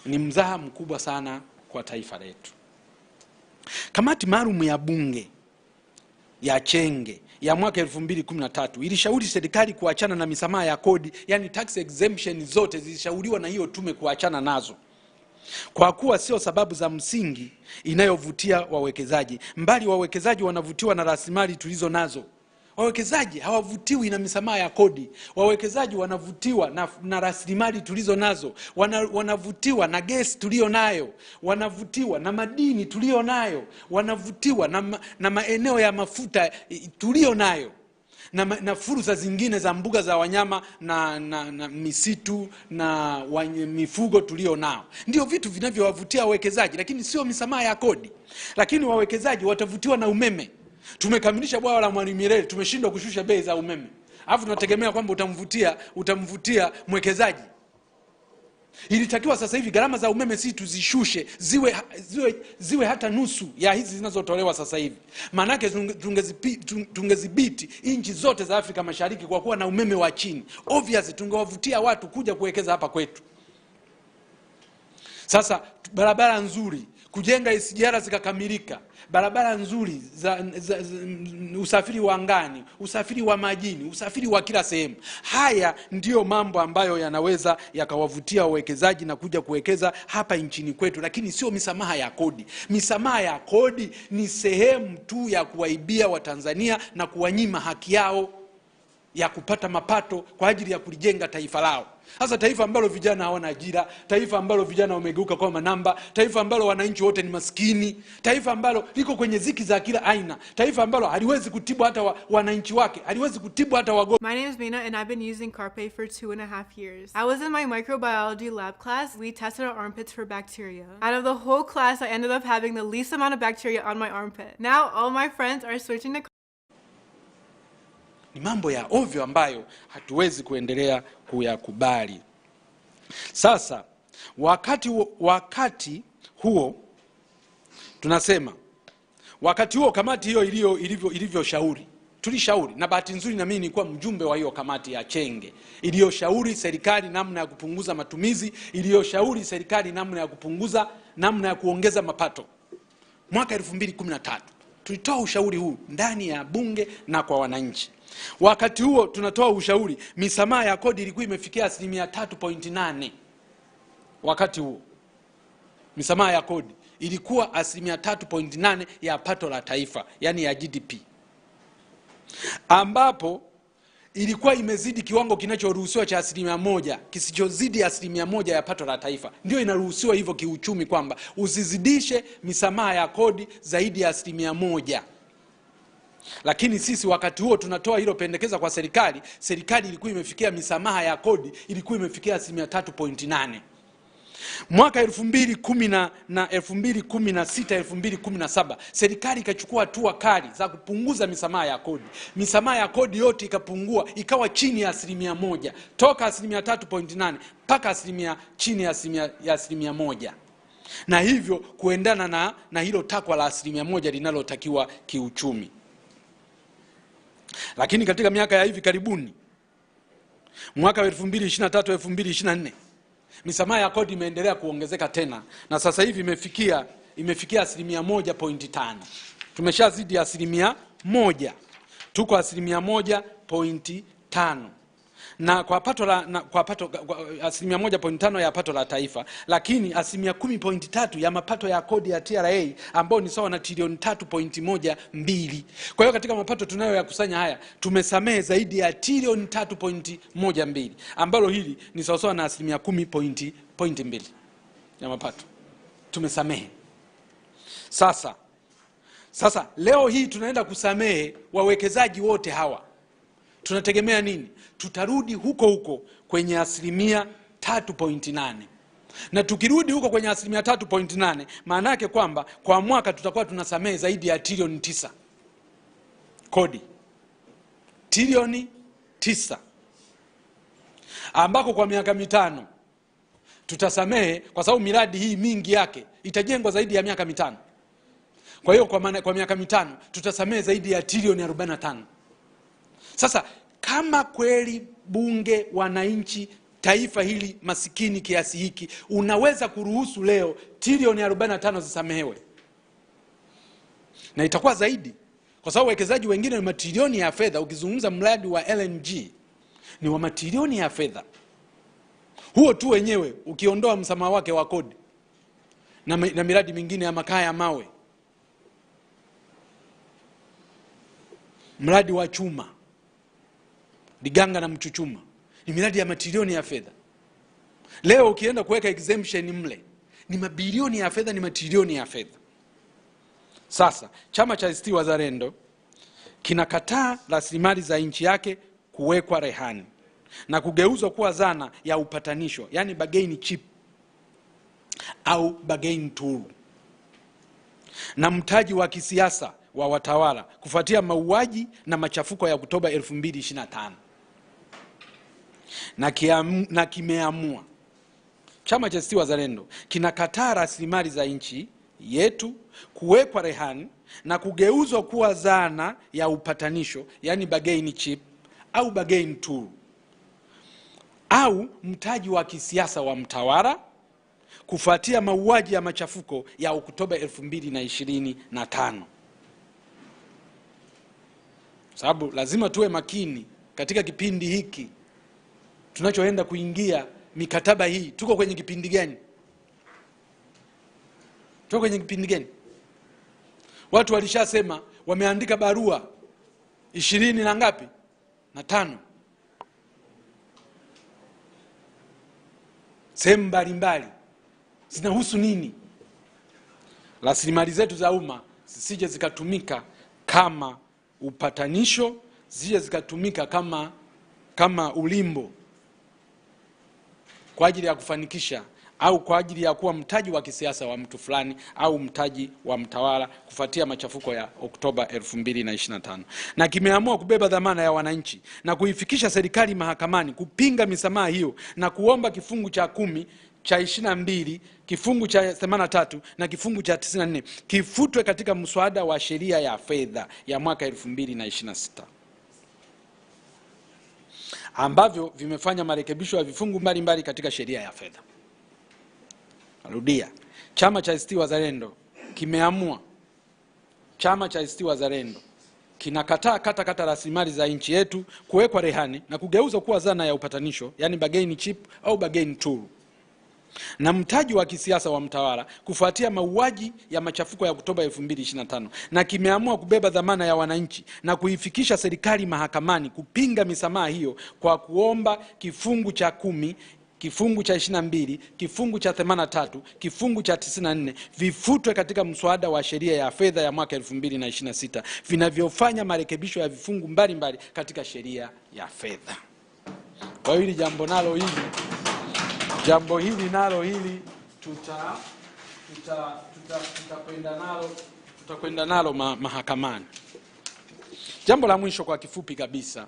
Ni mzaha mkubwa sana kwa taifa letu. Kamati maalum ya bunge ya Chenge ya mwaka 2013 ilishauri serikali kuachana na misamaha ya kodi, yani tax exemption zote zilishauriwa na hiyo tume kuachana nazo, kwa kuwa sio sababu za msingi inayovutia wawekezaji, mbali wawekezaji wanavutiwa na rasilimali tulizo nazo. Wawekezaji hawavutiwi na misamaha ya kodi. Wawekezaji wanavutiwa na rasilimali tulizo nazo. Wanavutiwa na gesi tulio nayo, wanavutiwa na madini tulio nayo, wanavutiwa na maeneo ya mafuta tulio nayo, na fursa zingine za mbuga za wanyama na misitu na mifugo tulio nao. Ndio vitu vinavyowavutia wawekezaji, lakini sio misamaha ya kodi. Lakini wawekezaji watavutiwa na umeme. Tumekamilisha bwawa la Mwalimu Nyerere, tumeshindwa kushusha bei za umeme, alafu tunategemea kwamba utamvutia mwekezaji. Ilitakiwa sasa hivi gharama za umeme si tuzishushe ziwe hata nusu ya hizi zinazotolewa sasa hivi. Maana yake tungezibiti nchi zote za Afrika Mashariki kwa kuwa na umeme wa chini. Obviously tungewavutia watu kuja kuwekeza hapa kwetu. Sasa barabara nzuri, kujenga SGR zikakamilika, barabara nzuri za usafiri wa angani, usafiri wa majini, usafiri wa kila sehemu. Haya ndiyo mambo ambayo yanaweza yakawavutia wawekezaji na kuja kuwekeza hapa nchini kwetu, lakini sio misamaha ya kodi. Misamaha ya kodi ni sehemu tu ya kuwaibia Watanzania na kuwanyima haki yao ya kupata mapato kwa ajili ya kulijenga taifa lao. Sasa taifa ambalo vijana hawana ajira, taifa ambalo vijana wamegeuka kwa manamba, taifa ambalo wananchi wote ni maskini, taifa ambalo liko kwenye ziki za kila aina, taifa ambalo haliwezi kutibu hata wananchi wake, haliwezi kutibu hata wagonjwa. My name is Mina and I've been using Carpe for 2.5 years. I was in my microbiology lab class. We tested our armpits for bacteria. Out of the whole class, I ended up having the least amount of bacteria on my armpit. Now all my friends are switching to Ni mambo ya ovyo ambayo hatuwezi kuendelea kuyakubali. Sasa Wakati huo tunasema, wakati huo kamati hiyo ilivyoshauri, tulishauri, na bahati nzuri na mimi nilikuwa mjumbe wa hiyo kamati ya Chenge iliyoshauri serikali namna ya kupunguza matumizi, iliyoshauri serikali namna ya kuongeza mapato. Mwaka 2013 tulitoa ushauri huu ndani ya bunge na kwa wananchi. Wakati huo tunatoa ushauri, misamaha ya kodi ilikuwa imefikia 3.8%. Wakati huo misamaha ya kodi ilikuwa 3.8% ya pato la taifa, yani ya GDP, ambapo ilikuwa imezidi kiwango kinachoruhusiwa cha 1%, kisichozidi 1% ya pato la taifa. Ndio inaruhusiwa hivyo kiuchumi, kwamba usizidishe misamaha ya kodi zaidi ya 1%. Lakini sisi wakati huo tunatoa hilo pendekeza kwa serikali, serikali ilikuwa imefikia misamaha ya kodi ilikuwa imefikia 3.8%. Mwaka 2016 2017 serikali ikachukua hatua kali za kupunguza misamaha ya kodi. Misamaha ya kodi yote ikapungua, ikawa chini ya 1%, toka 3.8% mpaka chini ya 1%, na hivyo kuendana na hilo takwa la 1% linalotakiwa kiuchumi. Lakini katika miaka ya hivi karibuni, mwaka 2023 2024, misamaha ya kodi imeendelea kuongezeka tena, na sasa hivi imefikia 1.5%. Tumeshazidi 1%, tuko 1.5%, na kwa pato 1.5% ya pato la taifa, lakini 10.3% ya mapato ya kodi ya TRA ambao ni sawa na trilioni 3.12. Kwa hiyo katika mapato tunayo ya kusanya haya tumesamehe zaidi ya trilioni 3.12, ambalo hili ni sawa na 10.2% ya mapato tumesamehe. Sasa leo hii tunaenda kusamehe wawekezaji wote hawa. Tunategemea nini? Tutarudi huko kwenye 3.8%. Na tukirudi huko kwenye 3.8%, maana yake kwamba kwa mwaka tutakuwa tunasamehe zaidi ya trilioni 9 kodi. Trilioni 9, ambako kwa miaka 5 tutasamehe, kwa sababu miradi hii mingi yake itajengwa zaidi ya miaka 5. Kwa hiyo kwa miaka 5 tutasamehe zaidi ya trilioni 45. Sasa kama kweli bunge, wananchi, taifa hili masikini kiasi hiki, unaweza kuruhusu leo trilioni 45 zisamehewe, na itakuwa zaidi, kwa sababu wawekezaji wengine ni matrilioni ya fedha. Ukizungumza mradi wa LNG ni wa matrilioni ya fedha. Huo tu wenyewe ukiondoa msamaha wake wa kodi na miradi mingine ya makaa ya mawe, mradi wa chuma Liganga na Mchuchuma, ni miradi ya matrilioni ya fedha. Leo ukienda kuweka exemption mle ni mabilioni ya fedha, ni matrilioni ya fedha. Sasa chama cha ACT Wazalendo kinakataa rasilimali za nchi yake kuwekwa rehani na kugeuzwa kuwa zana ya upatanisho, yani bargaining chip au bargaining tool, na mtaji wa kisiasa wa watawala kufuatia mauaji na machafuko ya Oktoba 2025. Na kimeamua, chama cha ACT Wazalendo kinakataa rasilimali za nchi yetu kuwekwa rehani na kugeuzwa kuwa zana ya upatanisho, yani bargaining chip au bargaining tool, au mtaji wa kisiasa wa mtawala kufuatia mauaji ya machafuko ya Oktoba 2025. Sababu lazima tuwe makini katika kipindi hiki tunachoenda kuingia mikataba hii. Tuko kwenye kipindi gani? Watu walishasema, wameandika barua 20 na ngapi na 5 sehemu mbalimbali. Zinahusu nini? Rasilimali zetu za umma zisije zikatumika kama upatanisho, zisije zikatumika kama ulimbo kwa ajili ya kufanikisha au kwa ajili ya kuwa mtaji wa kisiasa wa mtu fulani au mtaji wa mtawala kufuatia machafuko ya Oktoba 2025. Na kimeamua kubeba dhamana ya wananchi na kuifikisha serikali mahakamani kupinga misamaha hiyo na kuomba kifungu cha 10 cha 22 kifungu cha 83 na kifungu cha 94 kifutwe katika mswada wa sheria ya fedha ya mwaka 2026 ambavyo vimefanya marekebisho ya vifungu mbalimbali katika sheria ya fedha. Narudia, chama cha ACT Wazalendo kimeamua, chama cha ACT Wazalendo kinakataa kata rasilimali za nchi yetu kuwekwa rehani na kugeuza kuwa zana ya upatanisho, yani bargaining chip au bargaining tool, na mtaji wa kisiasa wa mtawala kufuatia mauaji ya machafuko ya Oktoba 2025, na kimeamua kubeba dhamana ya wananchi na kuifikisha serikali mahakamani kupinga misamaha hiyo kwa kuomba kifungu cha 10, kifungu cha 22, kifungu cha 83, kifungu cha 94 vifutwe katika mswada wa sheria ya fedha ya mwaka 2026 vinavyofanya marekebisho ya vifungu mbalimbali katika sheria ya fedha. Kwa hiyo jambo hili nalo tutakwenda nalo mahakamani. Jambo la mwisho kwa kifupi kabisa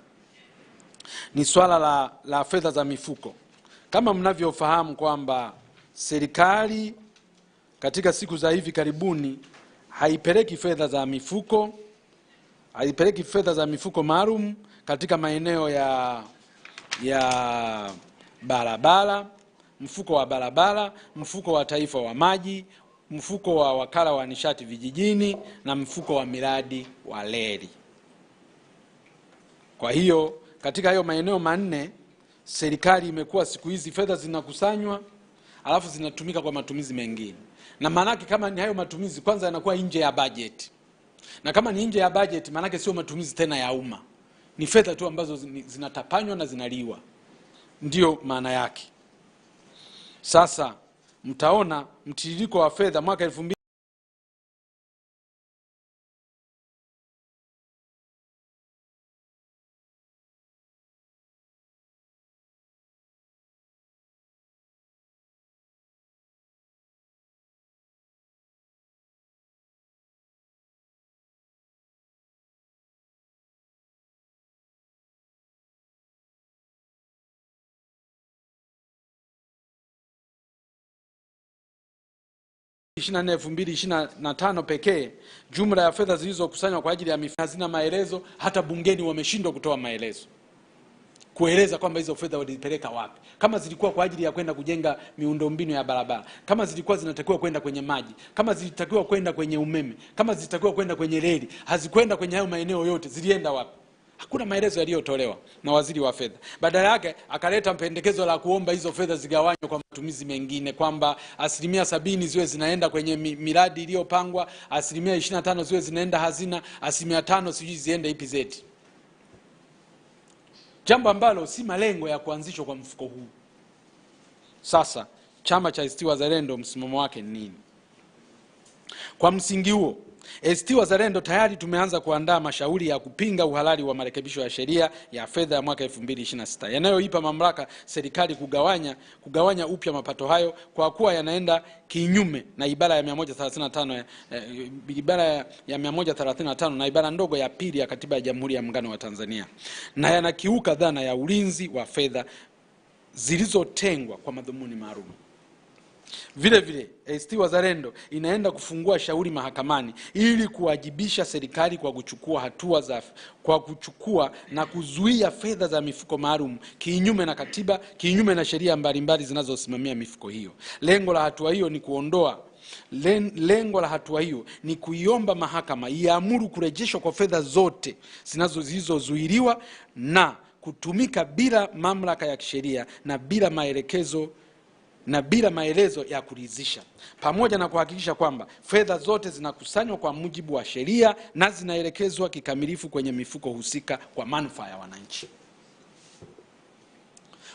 ni swala la fedha za mifuko. Kama mnavyofahamu kwamba serikali katika siku za hivi karibuni haipeleki fedha za mifuko maalum katika maeneo ya barabara, mfuko wa barabara, mfuko wa taifa wa maji, mfuko wa wakala wa nishati vijijini na mfuko wa miradi wa reli. Kwa hiyo katika hayo maeneo manne serikali imekuwa siku hizi fedha zinakusanywa alafu zinatumika kwa matumizi mengine. Na maanake kama ni hayo matumizi kwanza yanakuwa nje ya budget. Na kama ni nje ya budget maanake sio matumizi tena ya umma. Ni fedha tu ambazo zinatapanywa na zinaliwa. Ndio maana yake. Sasa mtaona mtiririko wa fedha mwaka 2024-2025 pekee, jumla ya fedha zilizokusanywa kwa ajili ya mifuko hazina maelezo. Hata bungeni wameshindwa kutoa maelezo kueleza kwamba hizo fedha walipeleka wapi. Kama zilikuwa kwa ajili ya kwenda kujenga miundombinu ya barabara, kama zilikuwa zinatakiwa kwenda kwenye maji, kama zilitakiwa kwenda kwenye umeme, kama zilitakiwa kwenda kwenye reli, hazikwenda kwenye hayo maeneo yote, zilienda wapi? Hakuna maelezo yaliyotolewa na waziri wa fedha. Badala yake akaleta pendekezo la kuomba hizo fedha zigawanywe kwa matumizi mengine, kwamba 70% ziwe zinaenda kwenye miradi iliyopangwa, 25% ziwe zinaenda hazina, 5% sijui ziende EPZ. Jambo ambalo si malengo ya kuanzishwa kwa mfuko huu. Sasa chama cha ACT Wazalendo msimamo wake ni nini? Kwa msingi huo, ACT Wazalendo tayari tumeanza kuandaa mashauri ya kupinga uhalali wa marekebisho ya sheria ya fedha ya mwaka 2026 yanayoipa mamlaka serikali kugawanya upya mapato hayo kwa kuwa yanaenda kinyume na ibara ya 135 na ibara ndogo ya pili ya Katiba ya Jamhuri ya Muungano wa Tanzania, na yanakiuka dhana ya ulinzi wa fedha zilizotengwa kwa madhumuni maalum. Vile vile ACT Wazalendo inaenda kufungua shauri mahakamani ili kuwajibisha serikali kwa kuchukua na kuzuia fedha za mifuko maalum kinyume na katiba, kinyume na sheria mbalimbali zinazosimamia mifuko hiyo. Lengo la hatua hiyo ni kuiomba mahakama iamuru kurejeshwa kwa fedha zote zilizozuiliwa na kutumika bila mamlaka ya kisheria na bila maelezo ya kuridhisha, pamoja na kuhakikisha kwamba fedha zote zinakusanywa kwa mujibu wa sheria na zinaelekezwa kikamilifu kwenye mifuko husika kwa manufaa ya wananchi.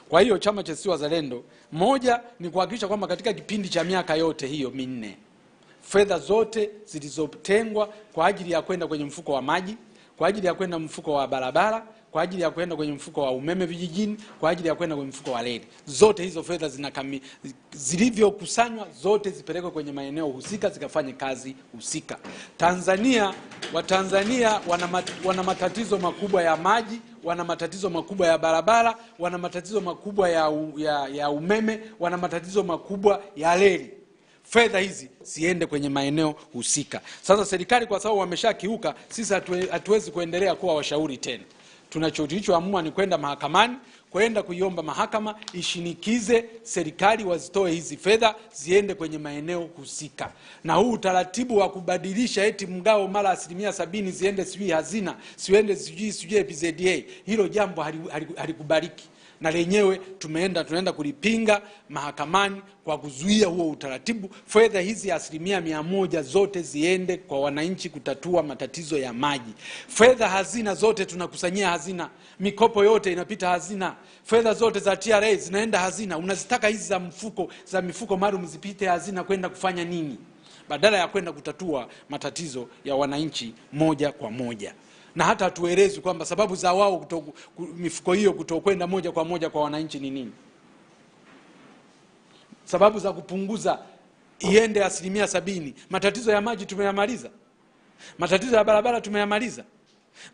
Kwa hiyo chama cha ACT Wazalendo, moja ni kuhakikisha kwamba katika kipindi cha miaka yote hiyo minne, fedha zote zilizotengwa kwa ajili ya kwenda kwenye mfuko wa maji, kwa ajili ya kwenda mfuko wa barabara, kwa ajili ya kwenda kwenye mfuko wa umeme vijijini, kwa ajili ya kwenda kwenye mfuko wa reli, zote hizo fedha zilivyokusanywa zote zipelekwe kwenye maeneo husika zikafanye kazi husika. Watanzania wana matatizo makubwa ya maji, wana matatizo makubwa ya barabara, wana matatizo makubwa ya umeme, wana matatizo makubwa ya reli. Fedha hizi siende kwenye maeneo husika. Sasa serikali kwa sababu wameshakiuka, sisi hatuwezi kuendelea kuwa washauri tena. Tunachoamua ni kwenda mahakamani, kwenda kuiomba mahakama ishinikize serikali wazitoe hizi fedha ziende kwenye maeneo husika. Na huu utaratibu wa kubadilisha eti mgao mara 70% ziende sijui hazina, siende sijui PZDA, hilo jambo halikubaliki. Na lenyewe tunaenda kulipinga mahakamani kwa kuzuia huo utaratibu. Fedha hizi 100% zote ziende kwa wananchi kutatua matatizo ya maji. Fedha hazina zote tunakusanyia hazina, mikopo yote inapita hazina, fedha zote za TRA zinaenda hazina. Unazitaka hizi za mifuko maalum zipite hazina kwenda kufanya nini? Badala ya kwenda kutatua matatizo ya wananchi moja kwa moja. Na hata hatuelezi kwamba sababu za wao mifuko hiyo kutokwenda moja kwa moja kwa wananchi ni nini. Sababu za kupunguza iende 70%. Matatizo ya maji tumeyamaliza. Matatizo ya barabara tumeyamaliza.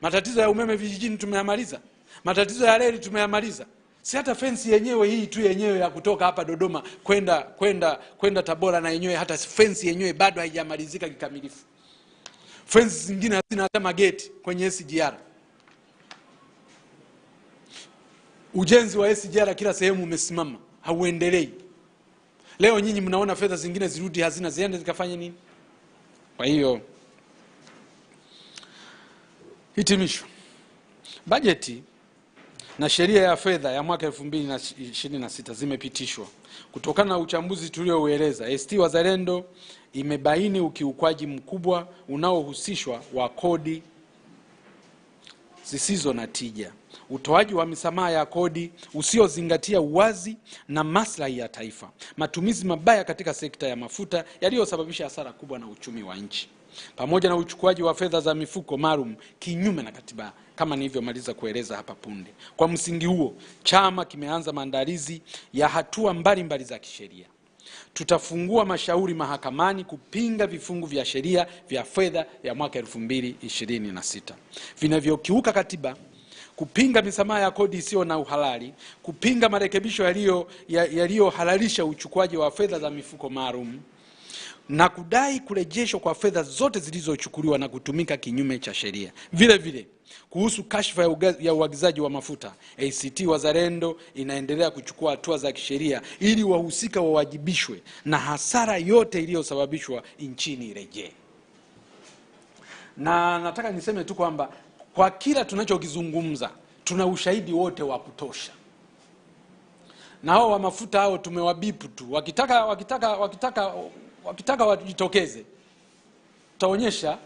Matatizo ya umeme vijijini tumeyamaliza. Matatizo ya reli tumeyamaliza. Si hata fence yenyewe hii tu yenyewe ya kutoka hapa Dodoma kwenda Tabora, na yenyewe hata fence yenyewe bado haijamalizika kikamilifu. Fence zingine hazina hata mageti kwenye SGR. Ujenzi wa SGR kila sehemu umesimama, hauendelei. Leo nyinyi mnaona fedha zingine zirudi hazina, ziende zikafanya nini? Kwa hiyo hitimisho, bajeti na sheria ya fedha ya mwaka 2026 zimepitishwa. Kutokana na uchambuzi tulioueleza, ACT Wazalendo imebaini ukiukwaji mkubwa unaohusishwa wa kodi zisizo na tija, utoaji wa misamaha ya kodi usiozingatia uwazi na maslahi ya taifa, matumizi mabaya katika sekta ya mafuta yaliyosababisha hasara kubwa na uchumi wa nchi, pamoja na uchukuaji wa fedha za mifuko maalum kinyume na katiba kama nilivyomaliza kueleza hapa punde. Kwa msingi huo, chama kimeanza maandalizi ya hatua mbalimbali za kisheria. Tutafungua mashauri mahakamani kupinga vifungu vya sheria vya fedha ya mwaka 2026 vinavyokiuka katiba, kupinga misamaha ya kodi isiyo na uhalali, kupinga marekebisho yaliyohalalisha uchukuaji wa fedha za mifuko maalum, na kudai kurejeshwa kwa fedha zote zilizochukuliwa na kutumika kinyume cha sheria. Vile vile, kuhusu kashfa ya uagizaji wa mafuta, ACT Wazalendo inaendelea kuchukua hatua za kisheria ili wahusika wawajibishwe na hasara yote iliyosababishwa nchini irejee. Na nataka niseme tu kwamba kwa kila tunachokizungumza tuna ushahidi wote wa kutosha. Na hao wa mafuta hao tumewabipu tu. Wakitaka wajitokeze. Tutaonyesha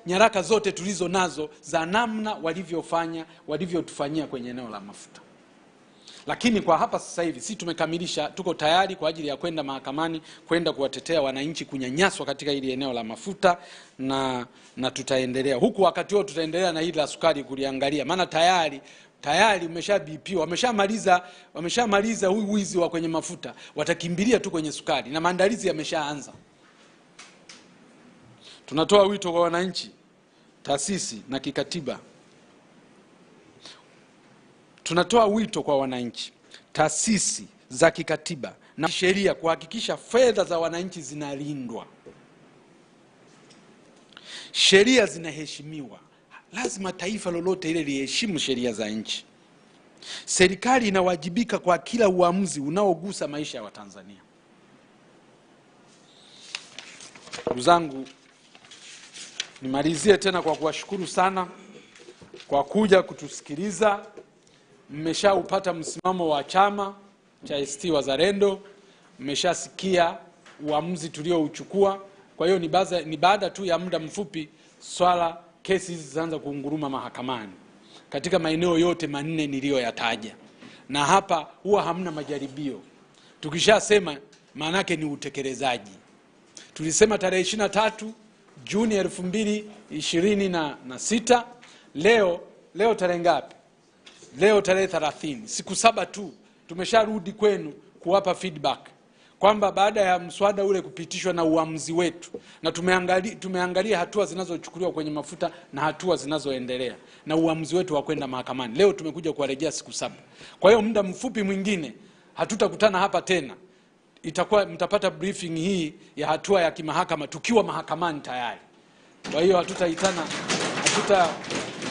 nyaraka zote tulizo nazo za namna walivyotufanyia kwenye eneo la mafuta. Lakini kwa hapa sasa hivi sisi tumekamilisha, tuko tayari kwa ajili ya kwenda mahakamani, kwenda kuwatetea wananchi kunyanyaswa katika hili eneo la mafuta, na tutaendelea. Huku wakati huo tutaendelea na hili la sukari kuliangalia, maana tayari umeshabipiwa, wameshamaliza huyu wizi wa kwenye mafuta, watakimbilia tu kwenye sukari na maandalizi yameshaanza. Tunatoa wito kwa wananchi, taasisi na kikatiba. Tunatoa wito kwa wananchi, taasisi za kikatiba na sheria kuhakikisha fedha za wananchi zinalindwa. Sheria zinaheshimiwa. Lazima taifa lolote ile liheshimu sheria za nchi. Serikali inawajibika kwa kila uamuzi unaogusa maisha ya Watanzania. Ndugu zangu, nimalizie tena kwa kuwashukuru sana kwa kuja kutusikiliza. Mmeshaupata msimamo wa chama cha ACT Wazalendo, mmeshasikia uamuzi tuliouchukua. Kwa hiyo ni baada tu ya muda mfupi swala kesi hizi zitaanza kuunguruma mahakamani katika maeneo yote 4 niliyoyataja. Na hapa huwa hamna majaribio. Tukishasema maana yake ni utekelezaji. Tulisema tarehe 23 Juni 2026. Leo tarehe ngapi? Leo tarehe 30. Siku 7 tu tumesharudi kwenu kuwapa feedback kwamba baada ya mswada ule kupitishwa na uamuzi wetu, na tumeangalia hatua zinazochukuliwa kwenye mafuta na hatua zinazoendelea na uamuzi wetu wa kwenda mahakamani, leo tumekuja kuwarejea siku 7. Kwa hiyo muda mfupi mwingine hatutakutana hapa tena, itakuwa mtapata briefing hii ya hatua ya kimahakama tukiwa mahakamani tayari. Kwa hiyo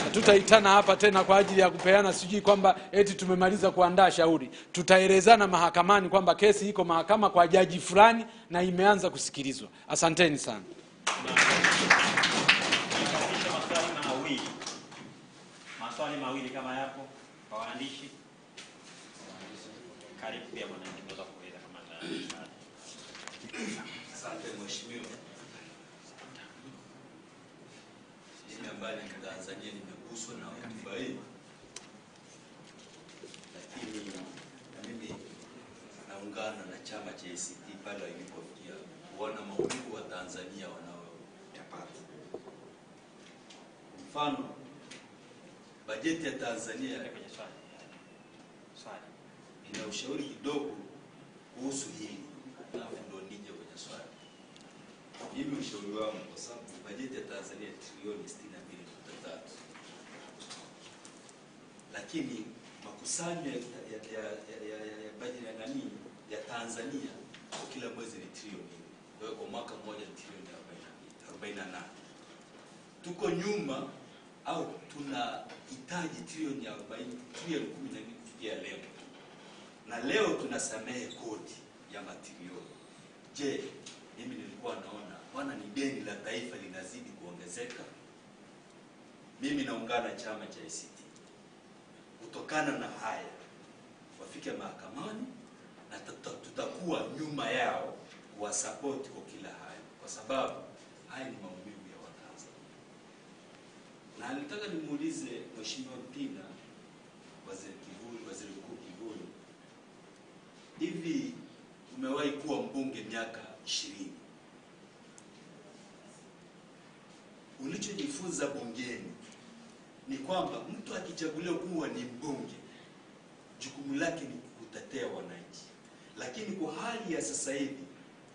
hatutaitana hapa tena kwa ajili ya kupeana sijui kwamba eti tumemaliza kuandaa shauri. Tutaelezana mahakamani kwamba kesi iko mahakama kwa jaji fulani na imeanza kusikilizwa. Asanteni sana. Maswali mawili kama yapo kwa waandishi. Karibu pia mwananchi unaweza kuuliza kama tayari. Asante mheshimiwa. Mimi ambaye ni Tanzania nimeguswa na hotuba hii. Lakini na mimi naungana na chama cha ACT pale ilipofikia kuona maumivu wa Tanzania wanaoyapata. Mfano, bajeti ya Tanzania Kwenye swali. ina ushauri kidogo kuhusu hili, alafu ndo nije kwenye swali. Mimi ushauri wangu, kwa sababu bajeti ya Tanzania trilioni 62.3, lakini makusanyo ya bajeti ya nani ya Tanzania kwa kila mwezi ni trilioni. Kwa hiyo kwa mwaka mmoja ni trilioni 48. Tuko nyuma au tunahitaji trilioni 14 kufikia leo. Na leo tunasamehe kodi ya matrilioni. Je, mimi nilikuwa naona bwana ni deni la taifa linazidi kuongezeka. Mimi naungana chama cha ACT. Kutokana na haya, wafike mahakamani na tutakuwa nyuma yao kuwasupport kwa kila haya, kwa sababu haya ni maumivu ya Watanzania. Na nilitaka nimuulize Mheshimiwa Mpina, waziri mkuu Kivuli, hivi umewahi kuwa mbunge miaka 20? Ulichojifunza bungeni ni kwamba mtu akichaguliwa kuwa ni mbunge, jukumu lake ni kutetea wananchi. Lakini kwa hali ya sasa hivi,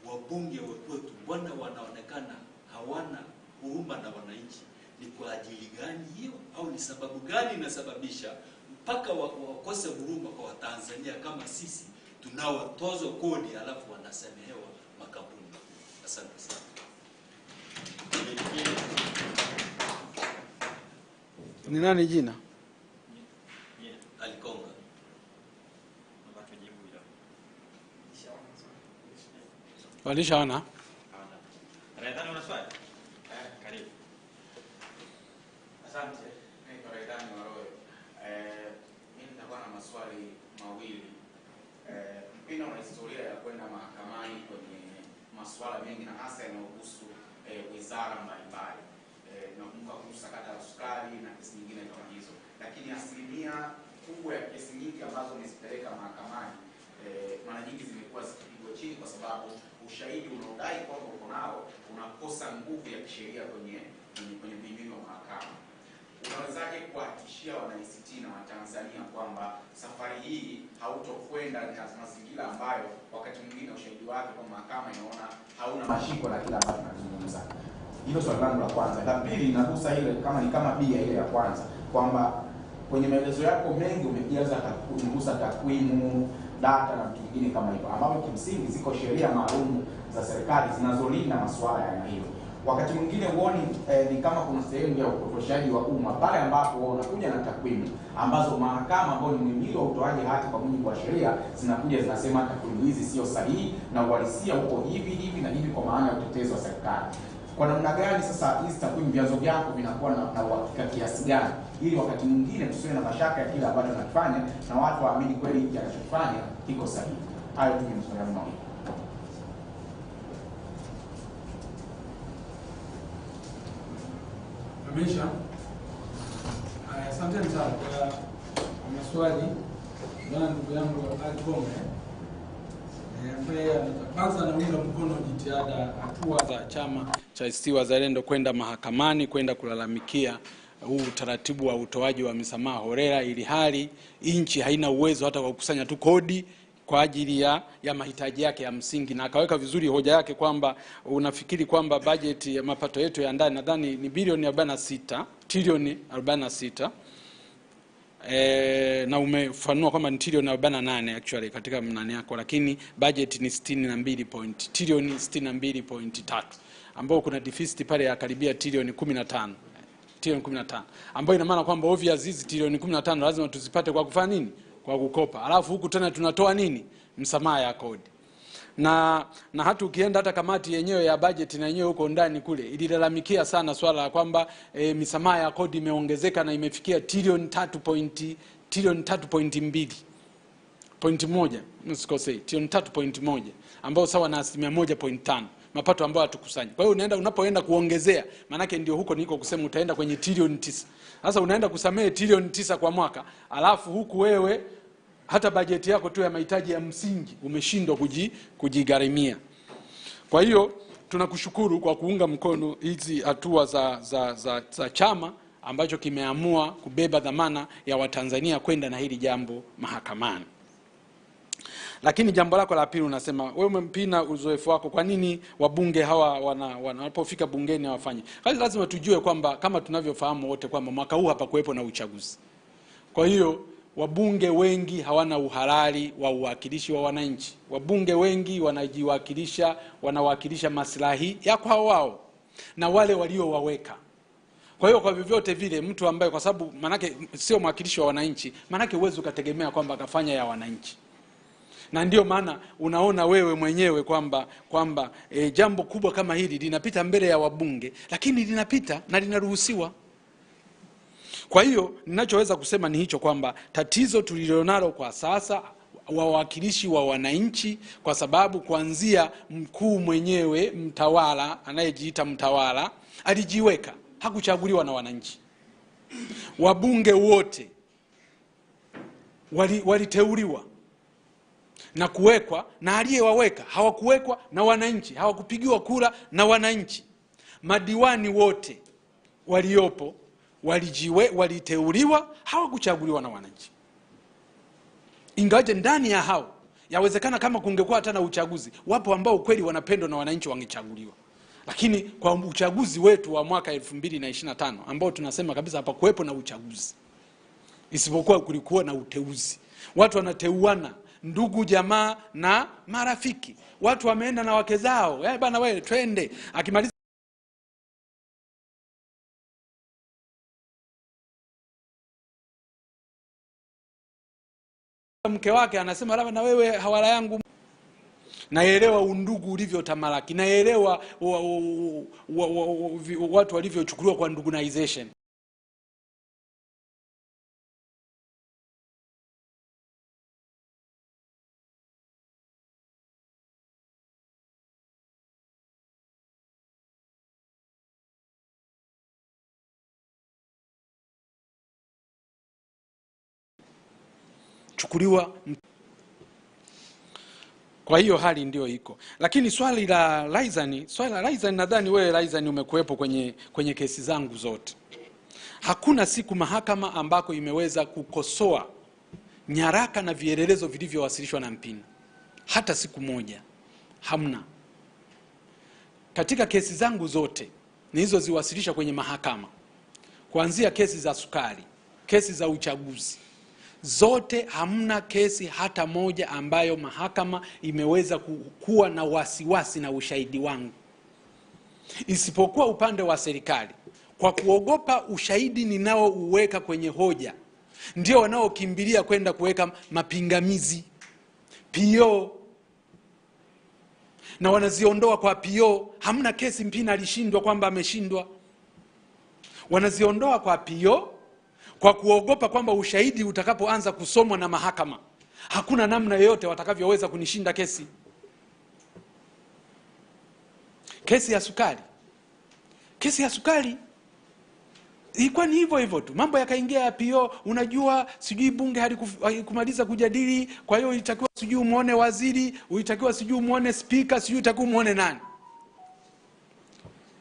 wabunge wetu mbona wanaonekana hawana huruma na wananchi? Ni kwa ajili gani hiyo, au ni sababu gani inasababisha mpaka wakose huruma kwa Watanzania kama sisi tunaotozwa kodi alafu wanasemehewa makampuni? Asante sana. Ni nani jina? Alikonga. Walishaona? Raidhani una swali? Karibu. Asante. Naitwa Raidhani Waroe. Mimi nitakuwa na maswali mawili. Mpina una historia ya kwenda mahakamani kwenye masuala mengi na hasa yanayohusu wizara mbalimbali. Nakumbuka kuhusu sakata la sukari na kesi nyingine kama hizo. Lakini asilimia kubwa ya kesi nyingi ambazo umezipeleka mahakamani mara nyingi zimekuwa zikipigwa chini kwa sababu ushahidi unaodai kwamba uko nao unakosa nguvu ya kisheria kwenye mhimili wa mahakama. Unawezaje kuhakikishia wana ACT na Watanzania kwamba safari hii hautokwenda katika mazingira ambayo wakati mwingine ushahidi wake kwa mahakama inaona hauna mashiko na kila ambacho tunazungumza? Hilo swali langu la kwanza. La pili linagusa ile kama bia ile ya kwanza, kwamba kwenye maelezo yako mengi umejaza kugusa takwimu, data na vitu vingine kama hivyo, ambapo kimsingi ziko sheria maalum za serikali zinazolinda masuala ya aina hiyo. Wakati mwingine huoni ni kama kuna sehemu ya upotoshaji wa umma pale ambapo unakuja na takwimu ambazo mahakama ambao ni mhimili wa utoaji haki kwa mujibu wa sheria zinakuja zinasema takwimu hizi sio sahihi na uhalisia uko hivi na hivi, kwa maana ya utetezi wa serikali. Kwa namna gani sasa hizi takwimu vyanzo vyako vinakuwa na uhakika kiasi gani, ili wakati mwingine tusiwe na mashaka ya kile ambacho tunakifanya na watu waamini kweli hiki anachofanya kiko sahihi? Hayo tu ni maswali mawili. Amesha. Asante sana kwa maswali. Bwana ndugu yangu Alikonga, ambaye kwanza anaunga mkono jitihada hatua za chama cha ACT Wazalendo kwenda mahakamani kwenda kulalamikia huu utaratibu wa utoaji wa misamaha holela, ili hali nchi haina uwezo hata wa kukusanya tu kodi kwa ajili ya mahitaji yake ya msingi, na akaweka vizuri hoja yake kwamba unafikiri kwamba bajeti ya mapato yetu ya ndani nadhani ni bilioni 46, trilioni 46, na umefanua kwamba ni trilioni 48 actually katika mnani yako, lakini budget ni 62 trilioni 62.3, ambao kuna deficit pale ya karibia trilioni 15, ambayo ina maana kwamba obvious hizi trilioni 15 lazima tuzipate kwa kufanya nini? Kwa kukopa. Alafu huku tena tunatoa nini? Msamaha ya kodi. Na hata ukienda hata kamati yenyewe ya budget na yenyewe huko ndani kule ililalamikia sana swala la kwamba misamaha ya kodi imeongezeka na imefikia trilioni 3.1, msikosei, trilioni 3.1, ambao sawa na 1.5 mapato ambayo hatukusanyi. Kwa hiyo unapoenda kuongezea, maana yake ndio huko niko kusema utaenda kwenye trilioni 9. Sasa unaenda kusamehe trilioni 9 kwa mwaka, alafu huku wewe hata bajeti yako tu ya mahitaji ya msingi umeshindwa kujigharimia. Kwa hiyo tunakushukuru kwa kuunga mkono hizi hatua za chama ambacho kimeamua kubeba dhamana ya Watanzania kwenda na hili jambo mahakamani. Lakini jambo lako la pili unasema wewe Mpina, uzoefu wako, kwa nini wabunge hawa wanapofika bungeni hawafanye? Lazima tujue kwamba kama tunavyofahamu wote kwamba mwaka huu hapa kuwepo na uchaguzi. Kwa hiyo wabunge wengi hawana uhalali wa uwakilishi wa wananchi. Wabunge wengi wanawakilisha maslahi ya kwao wao na wale waliowaweka. Kwa hiyo kwa vyovyote vile mtu ambaye, kwa sababu manake sio mwakilishi wa wananchi, manake uwezo ukategemea kwamba akafanya ya wananchi. Na ndio maana unaona wewe mwenyewe kwamba jambo kubwa kama hili linapita mbele ya wabunge, lakini linapita na linaruhusiwa. Kwa hiyo ninachoweza kusema ni hicho, kwamba tatizo tulilonalo kwa sasa wawakilishi wa wananchi, kwa sababu kuanzia mkuu mwenyewe mtawala anayejiita mtawala alijiweka, hakuchaguliwa na wananchi. Wabunge wote waliteuliwa na kuwekwa, na aliyewaweka hawakuwekwa na wananchi, hawakupigiwa kura na wananchi. Madiwani wote waliopo waliteuliwa, hawakuchaguliwa na wananchi. Ingawaje ndani ya hao yawezekana kama kungekuwa hata na uchaguzi, wapo ambao kweli wanapendwa na wananchi wangechaguliwa. Lakini kwa uchaguzi wetu wa mwaka 2025 ambao tunasema kabisa hapa kuwepo na uchaguzi, isipokuwa kulikuwa na uteuzi. Watu wanateuana, ndugu jamaa na marafiki. Watu wameenda na wake zao, bana wewe twende, akimaliza mke wake anasema labda na wewe hawala yangu. Naelewa undugu ulivyotamalaki, naelewa watu walivyochukuliwa kwa ndugunization. Kwa hiyo hali ndio iko. Lakini swali la Raizani nadhani wewe Raizani umekuepo kwenye kesi zangu zote. Hakuna siku mahakama ambako imeweza kukosoa nyaraka na vielelezo vilivyowasilishwa na Mpina. Hata siku moja. Hamna. Katika kesi zangu zote nilizoziwasilisha kwenye mahakama, kuanzia kesi za sukari, kesi za uchaguzi, zote hamna kesi hata moja ambayo mahakama imeweza kuwa na wasiwasi na ushahidi wangu, isipokuwa upande wa serikali. Kwa kuogopa ushahidi ninao uweka kwenye hoja, ndio wanaokimbilia kwenda kuweka mapingamizi PO, na wanaziondoa kwa PO. Hamna kesi Mpina alishindwa kwamba ameshindwa, wanaziondoa kwa PO kwa kuogopa kwamba ushahidi utakapoanza kusomwa na mahakama, hakuna namna yoyote watakavyoweza kunishinda kesi. Kesi ya sukari ilikuwa ni hivyo tu, mambo yakaingia ya PO. Unajua sijui bunge halikumaliza kujadili, kwa hiyo ilitakiwa sijui umuone waziri, ilitakiwa sijui umuone speaker, sijui itakuwa umuone nani.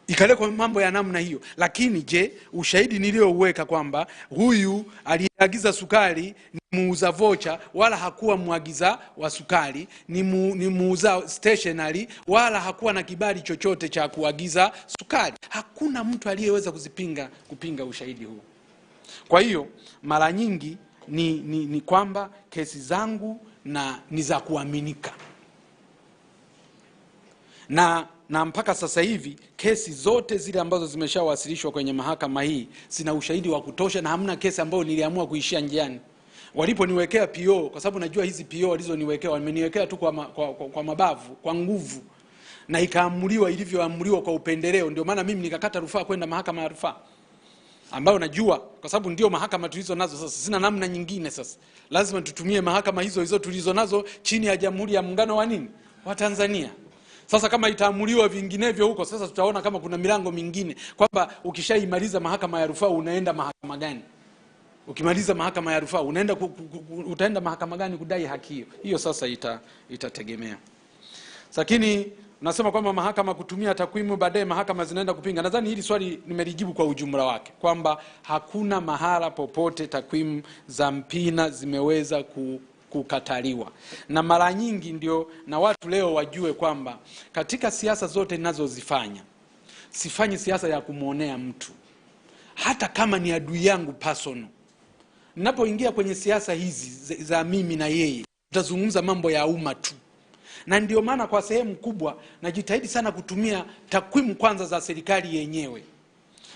Ikalekwa mambo ya namna hiyo. Lakini je, ushahidi niliouweka kwamba huyu aliagiza sukari ni muuza vocha wala hakuwa mwagiza wa sukari, ni muuza stationery wala hakuwa na kibali chochote cha kuagiza sukari. Hakuna mtu aliyeweza kupinga ushahidi huu. Kwa hiyo mara nyingi ni kwamba kesi zangu ni za kuaminika. Na mpaka sasa hivi kesi zote zile ambazo zimeshawasilishwa kwenye mahakama hii zina ushahidi wa kutosha, na hamna kesi ambayo niliamua kuishia njiani. Waliponiwekea PO, kwa sababu najua hizi PO walizoniwekea wameniwekea tu kwa mabavu, kwa nguvu, na ikaamuliwa ilivyoamuliwa kwa upendeleo. Ndio maana mimi nikakata rufaa kwenda mahakama ya rufaa, ambayo najua kwa sababu ndio mahakama tulizo nazo sasa. Sina namna nyingine sasa. Lazima tutumie mahakama hizo tulizo nazo chini ya Jamhuri ya Muungano wa Tanzania. Sasa kama itaamuliwa vinginevyo huko, sasa tutaona kama kuna milango mingine, kwamba ukishaimaliza mahakama ya rufaa unaenda mahakama gani? Ukimaliza mahakama ya rufaa utaenda mahakama gani kudai haki hiyo? Hiyo sasa itategemea. Lakini nasema kwamba mahakama kutumia takwimu baadaye mahakama zinaenda kupinga. Nadhani hili swali nimelijibu kwa ujumla wake, kwamba hakuna mahala popote takwimu za Mpina zimeweza kukataliwa. Na mara nyingi ndio na watu leo wajue kwamba katika siasa zote ninazozifanya sifanyi siasa ya kumuonea mtu, hata kama ni adui yangu personal. Ninapoingia kwenye siasa hizi za mimi na yeye, tutazungumza mambo ya umma tu. Na ndio maana kwa sehemu kubwa najitahidi sana kutumia takwimu kwanza za serikali yenyewe.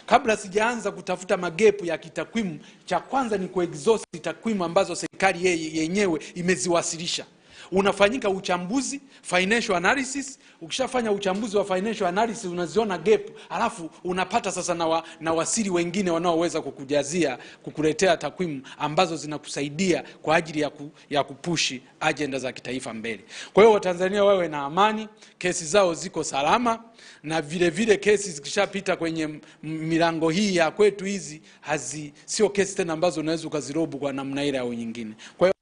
Kabla sijaanza kutafuta magepu ya kitakwimu, cha kwanza ni kuexhaust takwimu ambazo serikali yenyewe imeziwasilisha. Unafanyika uchambuzi, financial analysis. Ukishafanya uchambuzi wa financial analysis unaziona gap, alafu unapata sasa na wasiri wengine wanaoweza kukujazia, kukuletea takwimu ambazo zinakusaidia kwa ajili ya kupushi agenda za kitaifa mbele. Kwa hiyo Watanzania wawe na amani, kesi zao ziko salama, na vile kesi zikishapita kwenye milango hii ya kwetu hizi sio kesi tena ambazo unaweza ukazirobu kwa namna ile au nyingine. Kwa hiyo